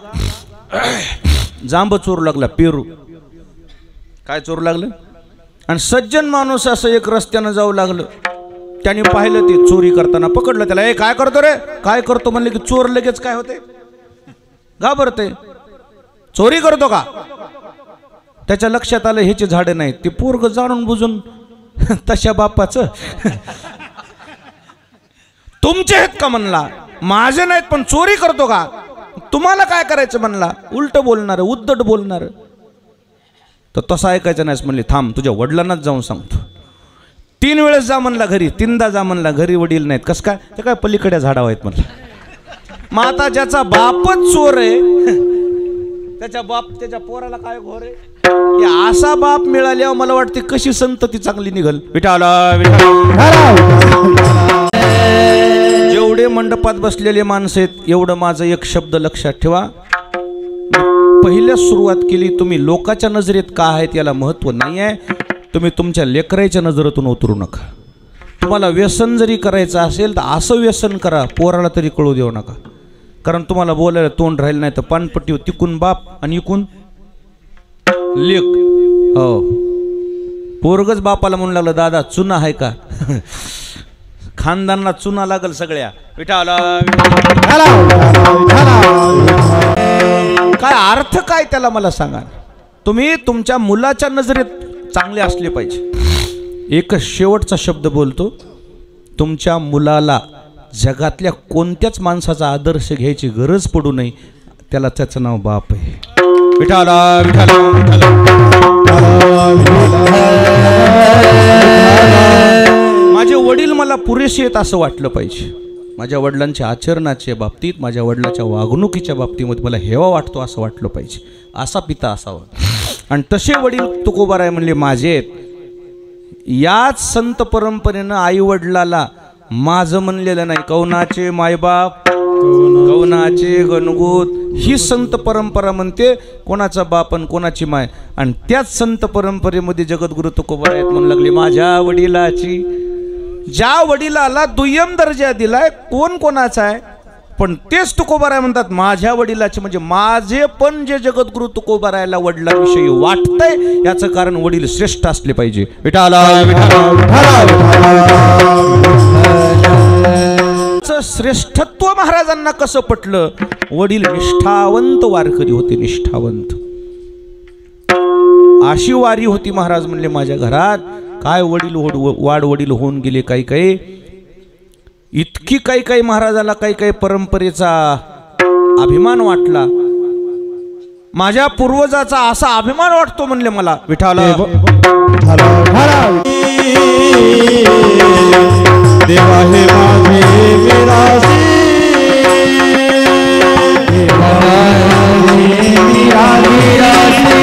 जांब चोरू लागला, पेरू काय चोरू लागलं, आणि सज्जन माणूस असं एक रस्त्यानं जाऊ लागलं. त्याने पाहिलं ते चोरी करताना, पकडलं त्याला. ए काय करतो रे, काय करतो म्हणले की चोर लगेच काय होते, घाबरते. चोरी करतो का? त्याच्या लक्षात आलं ह्याचे झाडे नाहीत. ते पोरग जाणून बुजून तशा बापाचं तुमचे आहेत का म्हणला, माझे नाहीत पण चोरी करतो का, तुम्हाला काय करायचं म्हणला. उलट बोलणार, उद्धट बोलणार. तर तसं ऐकायचं नाहीस म्हणले. थांब तुझ्या वडिलांनाच जाऊन सांगतो. 3 वेळेस जा म्हणला घरी, 3दा जा म्हणला घरी. वडील नाहीत. कसं काय? ते काय पलीकडे झाडावर आहेत म्हणला. मग आता ज्याचा बापच चोर आहे त्याच्या पोराला काय घोर आहे. असा बाप मिळाल्यावर मला वाटते कशी संतती चांगली निघल. विठाला जेवढे मंडपात बसलेले माणसं आहेत एवढं माझं एक शब्द लक्षात ठेवा. पहिल्या सुरुवात केली तुम्ही लोकाच्या नजरेत का आहेत याला महत्त्व नाही आहे. तुम्ही तुमच्या लेकराच्या नजरेतून उतरू नका. तुम्हाला व्यसन जरी करायचं असेल तर असं व्यसन करा पोराला तरी कळू देऊ नका. कारण तुम्हाला बोलायला तोंड राहिलं नाही तर पानपट्टी तिकून बाप आणि इकून लेक. हो, पोरगच बापाला म्हणू लागलं दादा चुना आहे का. खानदानला चुना लागल सगळ्या. विठाला काय अर्थ काय त्याला मला सांगा. तुम्ही तुमच्या मुलाच्या नजरेत चांगले असले पाहिजे. एकच शेवटचा शब्द बोलतो. तुमच्या मुलाला जगातल्या कोणत्याच माणसाचा आदर्श घ्यायची गरज पडू नये. त्याला त्याचं नाव बाप आहे. विठाला विठाला माझे वडील मला पुरेसे आहेत असं वाटलं पाहिजे. माझ्या वडिलांच्या आचरणाच्या बाबतीत, माझ्या वडिलांच्या वागणुकीच्या बाबतीमध्ये मला हेवा वाटतो असं वाटलं पाहिजे. असा पिता असावा. आणि तसे वडील तुकोबाराय म्हणले माझे आहेत. याच संत परंपरेनं आई वडिलाला माझं म्हणलेलं नाही. कौनाचे मायबाप कौनाचे गणगोत ही संत परंपरा म्हणते. कोणाचा बाप आणि कोणाची माय. आणि त्याच संत परंपरेमध्ये जगद्गुरु तुकोबाराय म्हणू लागले माझ्या वडिलाची. ज्या वडिलाला दुय्यम दर्जा दिलाय कोण कोणाचा आहे पण तेच तुकोबाराय म्हणतात माझ्या वडिलाचे. म्हणजे माझे पण जे जगद्गुरु तुकोबारायला वडिलांविषयी वाटतंय याचं कारण वडील श्रेष्ठ असले पाहिजे. विठाला श्रेष्ठत्व महाराजांना कसं पटलं. वडील निष्ठावंत वारकरी होते. निष्ठावंत अशी वारी होती. महाराज म्हणले माझ्या घरात काय वडील वाड वडील होऊन गेले. काही काही इतकी काही काही महाराजाला काही काही परंपरेचा अभिमान वाटला. माझ्या पूर्वजाचा असा अभिमान वाटतो म्हणले मला. विठाला देवा हे माझे विरासी. देवा हे विरासी.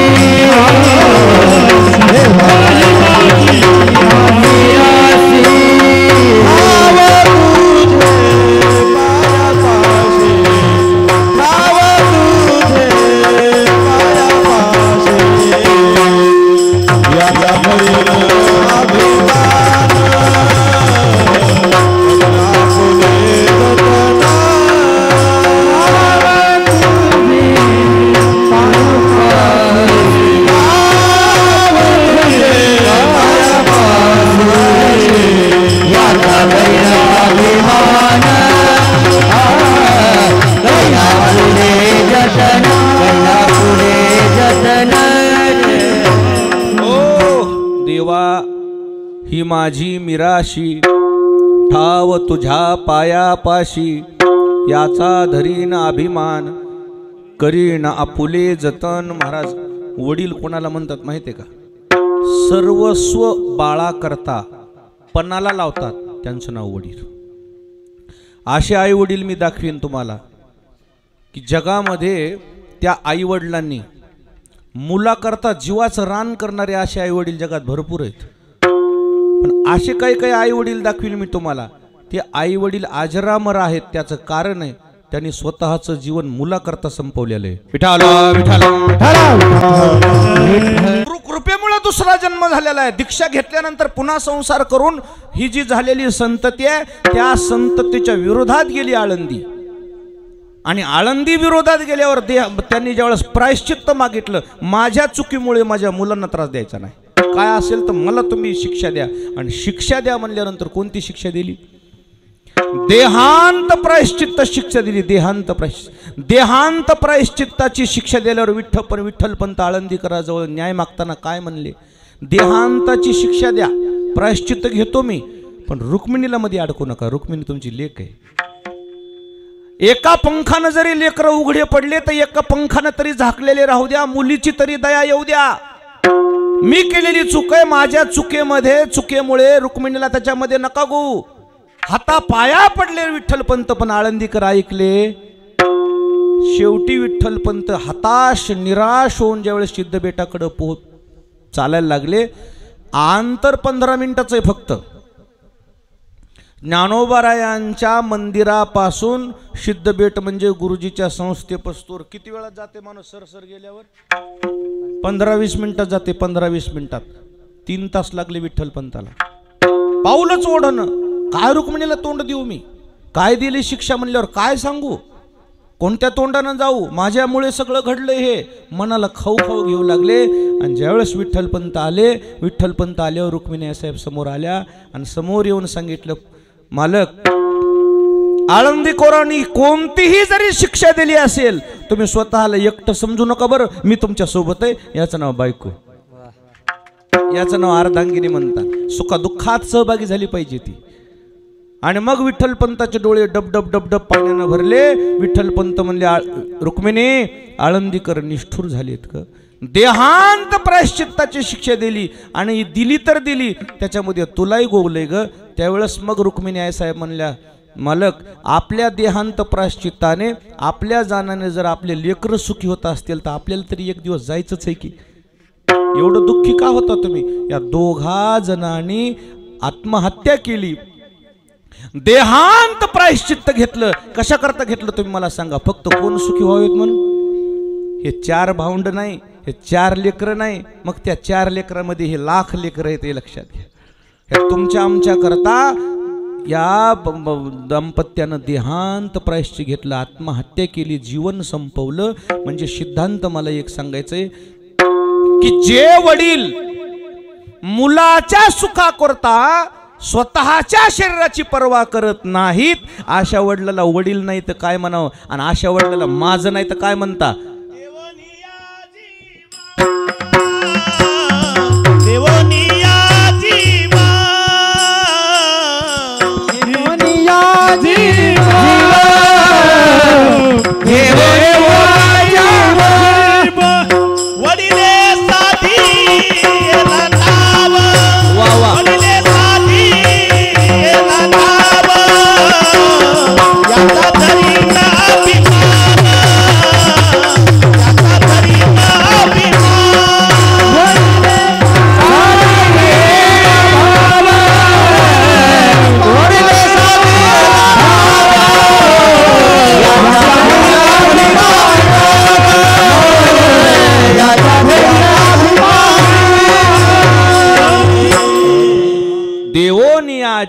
देवा ही माझी मिराशी ठाव तुझ्या पायापाशी. याचा धरीन अभिमान करीन आपुले जतन. महाराज वडील कोणाला म्हणतात माहिती आहे का. सर्वस्व बाळा करता पणाला लावतात त्यांचं नाव वडील. असे आई वडील मी दाखवीन तुम्हाला की जगामध्ये त्या आई वडिलांनी मुलाकरता जीवाचं रान करणारे असे आई वडील जगात भरपूर आहेत. पण असे काही काही आई वडील दाखवील मी तुम्हाला हे आई वडील आजरामर आहेत. त्याचं कारण आहे त्यांनी स्वतःचं जीवन मुलाकरता संपवलेलं आहे. विठाला विठाला कृपेमुळे दुसरा जन्म झालेला आहे. दीक्षा घेतल्यानंतर पुन्हा संसार करून ही जी झालेली संतती आहे त्या संततीच्या विरोधात गेली आळंदी. आणि आळंदी विरोधात गेल्यावर त्यांनी ज्यावेळेस प्रायश्चित्त मागितलं, माझ्या चुकीमुळे माझ्या मुलांना त्रास द्यायचा नाही, काय असेल तर मला तुम्ही शिक्षा द्या. आणि शिक्षा द्या म्हणल्यानंतर कोणती शिक्षा दिली? देहांत प्रायश्चित्त शिक्षा दिली. देहांत प्रायश्चित्ताची शिक्षा दिल्यावर विठ्ठलपंत आळंदीकराजवळ न्याय मागताना काय म्हणले? देहांताची शिक्षा द्या, प्रायश्चित्त घेतो मी, पण रुक्मिणीला मध्ये अडकू नका. रुक्मिणी तुमची लेक आहे. एका पंखानं जरी लेकरं उघडे पडले तर एका पंखानं तरी झाकलेले राहू द्या. मुलीची तरी दया येऊ द्या. मी केलेली चूक आहे, माझ्या चुकीमुळे रुक्मिणीला त्याच्यामध्ये नका गो. हाता पाया पडले विठ्ठलपंत, पण आळंदीकर ऐकले. शेवटी विठ्ठलपंत हताश निराश होऊन ज्यावेळेस सिद्धबेटाकडे चालायला लागले, अंतर 15 मिनिटाचं आहे फक्त. ज्ञानोबारायांच्या मंदिरापासून सिद्धबेट म्हणजे गुरुजीच्या संस्थेपस्तूर किती वेळात जाते माणूस? सरसर गेल्यावर 15-20 मिनिटात जाते. 15-20 मिनिटात 3 तास लागले विठ्ठलपंताला. पाऊलच ओढणं. काय रुक्मिणीला तोंड देऊ मी? काय दिली शिक्षा म्हणल्यावर काय सांगू? कोणत्या तोंडानं जाऊ? माझ्यामुळे सगळं घडलंय हे मनाला खाऊ घेऊ लागले. आणि ज्यावेळेस विठ्ठलपंत आल्यावर रुक्मिणी साहेब समोर आल्या आणि समोर येऊन सांगितलं, मालक, आळंदीकरांनी कोणतीही जरी शिक्षा दिली असेल तुम्ही स्वतःला एकटं समजू नका बरं, मी तुमच्या सोबत आहे. याचं नाव बायको, याचं नाव अर्धांगिनी म्हणतात. सुखादुःखात सहभागी झाली पाहिजे ती. आणि मग विठ्ठलपंताचे डोळे डब डब डब डब पाण्यानं भरले. विठ्ठलपंत म्हणले, रुक्मिणी, आळंदीकर निष्ठुर झालेत का? देहांत प्रायश्चित्ताची शिक्षा दिली आणि दिली तर दिली, त्याच्यामध्ये तुलाही गोवलंय ग. त्यावेळेस मग रुक्मिणी आई साहेब म्हणल्या, मालक, आपल्या देहांत प्रायश्चित्ताने आपल्या जाण्याने जर आपले लेकरं सुखी होत असतील तर आपल्याला तरी एक दिवस जायचंच आहे की. एवढं दुःखी का होता तुम्ही? या दोघा जणांनी आत्महत्या केली. देहांत प्रायश्चित्त घेतलं. कशा करता घेतलं तुम्ही मला सांगा? फक्त कोण सुखी व्हावेत म्हणून? हे 4 भावंड नाही, हे 4 लेकरं नाही, मग त्या 4 लेकरांमध्ये हे लाख लेकरं आहेत हे लक्षात घ्या. हे तुमच्या आमच्या करता या दाम्पत्यानं देहांत प्रायश्चित्त घेतलं, आत्महत्या केली, जीवन संपवलं. म्हणजे सिद्धांत मला एक सांगायचंय की जे वडील मुलाच्या सुखाकरता स्वतःच्या शरीराची पर्वा करत नाहीत, अशा वडिलाला वडील नाही तर काय म्हणावं? आणि अशा वडिलाला माझं नाही तर काय म्हणता?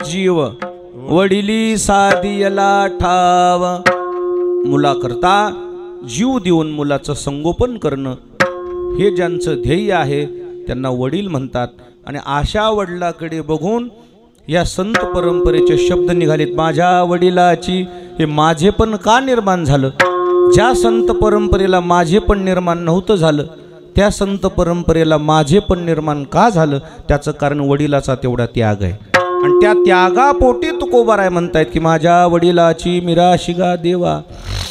जीव वडिली सादियला ठाव. मुलाकरता जीव देऊन मुलाचं संगोपन करणं हे ज्यांचं ध्येय आहे त्यांना वडील म्हणतात. आणि अशा वडिलाकडे बघून या संत परंपरेचे शब्द निघालेत, माझ्या वडिलाची हे माझे पण का निर्माण झालं? ज्या संत परंपरेला माझे पण निर्माण नव्हतं झालं त्या संत परंपरेला माझे पण निर्माण का झालं? त्याचं कारण वडिलाचा तेवढा त्याग आहे. आणि त्या त्यागापोटी तुकोबाराय म्हणतायत की माझ्या वडिलाची मिराशिगा देवा.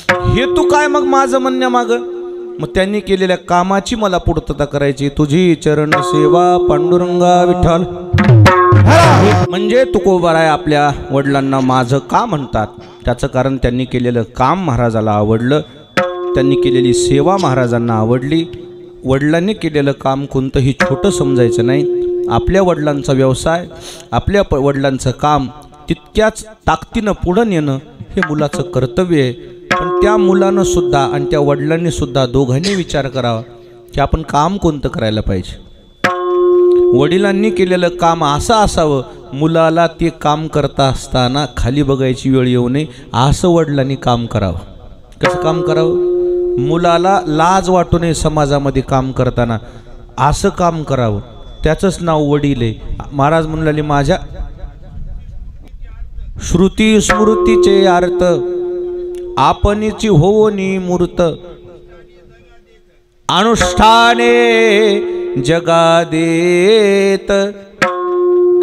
हे तू काय मग माझं म्हणण्या माग? मग त्यांनी केलेल्या कामाची मला पूर्तता करायची. तुझी चरण सेवा पांडुरंगा विठ्ठल. म्हणजे तुकोबाराय आपल्या वडिलांना माझं का म्हणतात? त्याचं कारण त्यांनी केलेलं काम महाराजाला आवडलं, त्यांनी केलेली सेवा महाराजांना आवडली. वडिलांनी केलेलं काम कोणतंही छोटं समजायचं नाही. आपल्या वडिलांचा व्यवसाय, आपल्या वडिलांचं काम तितक्याच ताकदीनं पुढं नेणं हे मुलाचं कर्तव्य आहे. पण त्या मुलानं सुद्धा आणि त्या वडिलांनी सुद्धा दोघांनी विचार करावा की आपण काम कोणतं करायला पाहिजे. वडिलांनी केलेलं काम असं असावं, मुलाला ते काम करता असताना खाली बघायची वेळ येऊ नये असं वडिलांनी काम करावं. कसं काम करावं? मुलाला लाज वाटू नये समाजामध्ये काम करताना असं काम करावं. त्याचंच नाव वडील आहे. महाराज म्हणले माझ्या श्रुती स्मृतीचे अर्थ आपणची होवनी मूर्त अनुष्ठाने जगा देत.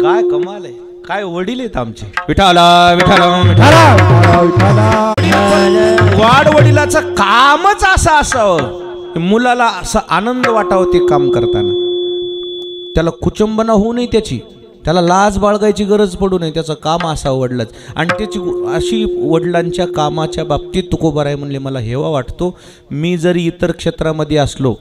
काय कमाल आहे, काय वडील आहेत आमचे. विठाला विठाला वाड वडिलाचं कामच असं असावं मुलाला असं आनंद वाटावं ते काम करताना. त्याला कुचंबना होऊ नये त्याची, त्याला लाज बाळगायची गरज पडू नये. त्याचं काम असावं वडिलाच. आणि त्याची अशी वडिलांच्या कामाच्या बाबतीत तुकोबाराय म्हणले मला हेवा वाटतो. मी जरी इतर क्षेत्रामध्ये असलो,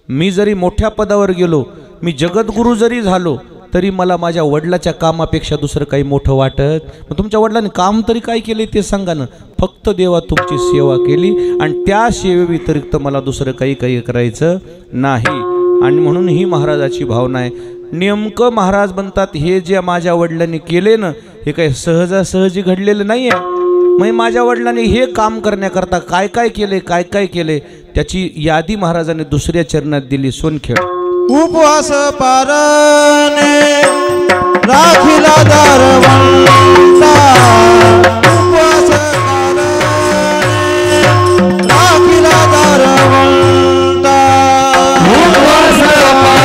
मी जरी मोठ्या पदावर गेलो, मी जगद्गुरू जरी झालो, तरी मला माझ्या वडिलाच्या कामापेक्षा दुसरं काही मोठं वाटत. मग तुमच्या वडिलांनी काम तरी काय केले ते सांगा ना. फक्त देवा तुमची सेवा केली आणि त्या सेवेव्यतिरिक्त मला दुसरं काही करायचं नाही. आणि म्हणून ही महाराजाची भावना आहे. नेमकं महाराज म्हणतात हे जे माझ्या वडिलांनी केले ना, हे काही सहजासहजी घडलेलं नाही आहे. मग माझ्या वडिलांनी हे काम करण्याकरता काय काय केले त्याची यादी महाराजांनी दुसऱ्या चरणात दिली. सोनखेड उपवास पारणे राखिला दारवंता. उपवास पारणे राखिला दारवंता. उपवास पारणे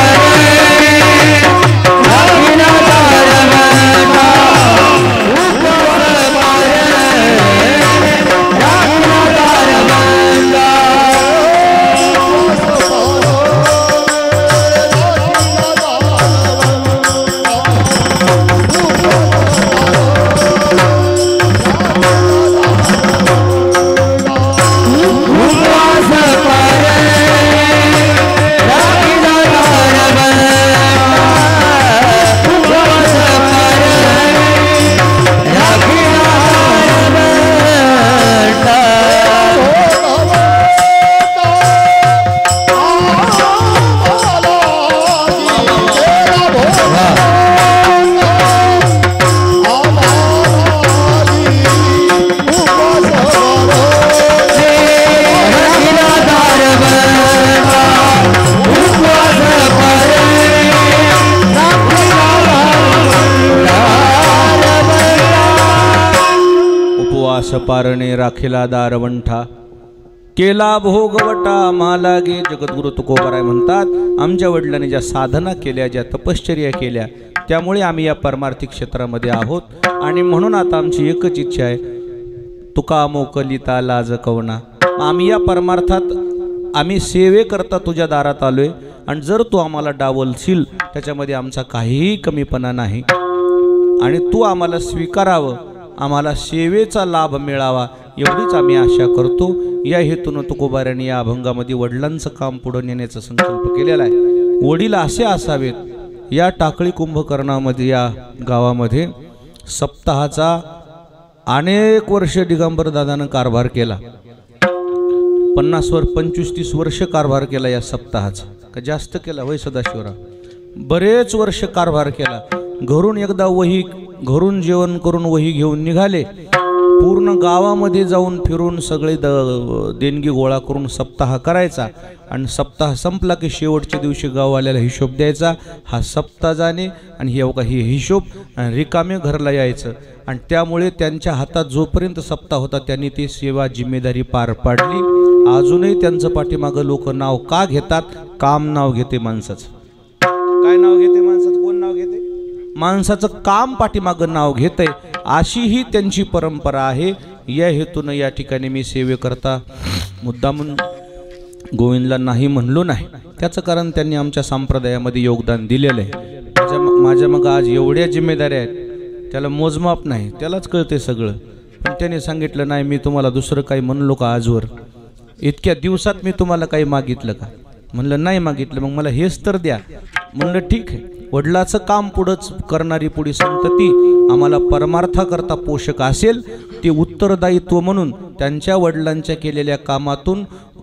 राखिला दारवंता. उपवास पारणे राखिला दारवंता. पारणे राखिला दारवंठा केला भोगवटा मालागे. जगद्गुरु तुकोबाराय म्हणतात आमच्या वडिलांनी ज्या साधना केल्या, ज्या तपश्चर्या केल्या, त्यामुळे आम्ही या परमार्थिक क्षेत्रामध्ये आहोत. आणि म्हणून आता आमची एकच इच्छा आहे, तुका मोकलिता लाज कवना. आम्ही या परमार्थात आम्ही सेवेकरता तुझ्या दारात आलोय. आणि जर तू आम्हाला डावलशील त्याच्यामध्ये आमचा काहीही कमीपणा नाही. आणि तू आम्हाला स्वीकारावं, आम्हाला सेवेचा लाभ मिळावा एवढीच आम्ही आशा करतो. या हेतून तुकोबारायांनी या अभंगामध्ये वडिलांचं काम पुढे नेण्याचा संकल्प केलेला आहे. वडील असे असावेत. या टाकळी कुंभकर्णामध्ये या गावामध्ये सप्ताहाचा अनेक वर्ष दिगंबर दादानं कारभार केला. 25-30 वर्ष कारभार केला या सप्ताहाचा. का जास्त केला होय सदाशिवराव? बरेच वर्ष कारभार केला. घरून एकदा घरून जेवण करून वही घेऊन निघाले. पूर्ण गावामध्ये जाऊन फिरून सगळे देणगी गोळा करून सप्ताह करायचा. आणि सप्ताह संपला की शेवटच्या दिवशी गाववाल्याला हिशोब द्यायचा. हा सप्ताह जाणे आणि हे हिशोब रिकामे घरला यायचं. आणि त्यामुळे त्यांच्या हातात जोपर्यंत सप्ताह होता त्यांनी ती सेवा जिम्मेदारी पार पाडली. अजूनही त्यांचं पाठीमागं लोक नाव का घेतात? काम नाव घेते माणसाचं. काय नाव घेते माणसाचं? कोण नाव घेते? माणसाचं काम पाठीमागं नाव घेते. अशी ही त्यांची परंपरा आहे. या हेतून या ठिकाणी मी सेवेकरता मुद्दामून गोविंदला नाही म्हणलो नाही. त्याचं कारण त्यांनी आमच्या संप्रदायामध्ये योगदान दिलेलं आहे. माझ्या मग आज एवढ्या जिम्मेदाऱ्या आहेत, त्याला मोजमाप नाही, त्यालाच कळते सगळं. पण त्याने सांगितलं नाही मी तुम्हाला दुसरं काही म्हणलो का आजवर? इतक्या दिवसात मी तुम्हाला काही मागितलं का? म्हणलं नाही मागितलं. मग मला हेच तर द्या. म्हणलं ठीक आहे. वडिलाचं काम पुढंच करणारी पुढे संतती आम्हाला परमार्थाकरता पोषक असेल ते उत्तरदायित्व म्हणून त्यांच्या वडिलांच्या केलेल्या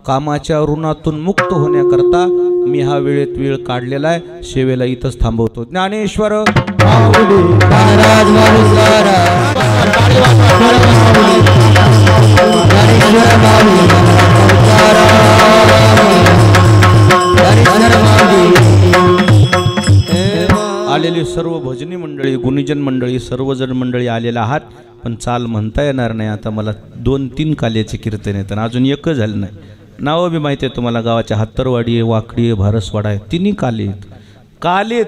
कामाच्या ऋणातून मुक्त होण्याकरता मी हा वेळेत वेळ काढलेला आहे. सेवेला इथंच थांबवतो. ज्ञानेश्वर आलेली सर्व भजनी मंडळी, गुणीजन मंडळी, सर्वजण मंडळी आलेला आहात. पण चाल म्हणता येणार नाही. आता मला 2-3 काल्याचे कीर्तन येतात, अजून एकच झालं नाही. नावं बी माहिती आहे तुम्हाला. गावाच्या हत्तरवाडी आहे, वाकडी आहे, भारसवाडा आहे. तिन्ही काले आहेत. काले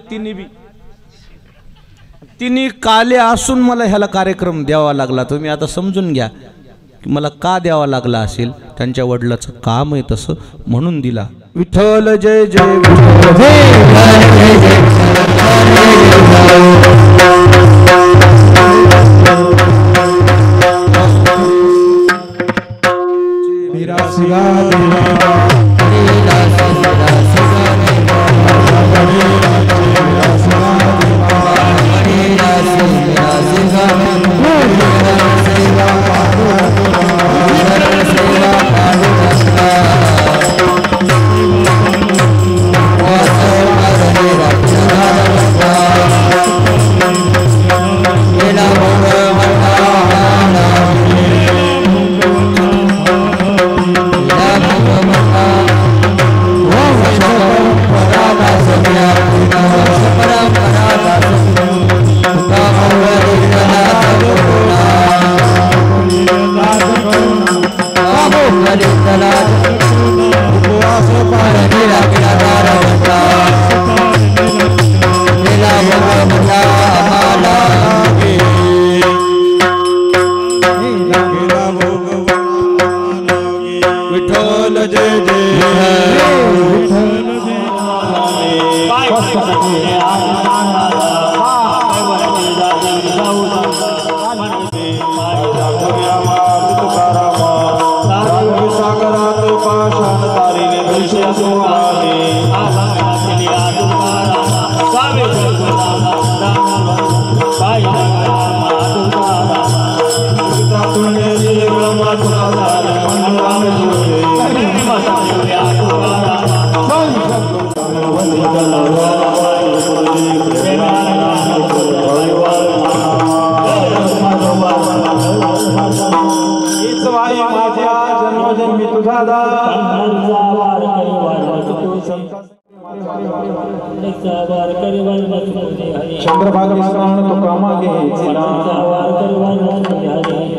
तिन्ही काले असून मला ह्याला कार्यक्रम द्यावा लागला. तुम्ही आता समजून घ्या की मला का द्यावा लागला असेल. त्यांच्या वडिलाचं काम आहे तसं म्हणून दिला. विठ्ठल जय जय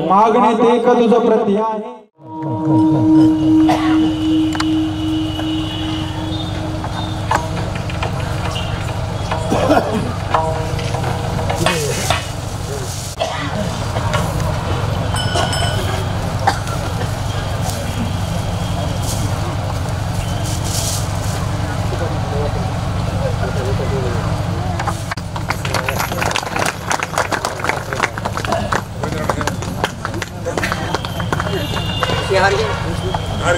मागणी ते का तुझं प्रति आहे. हार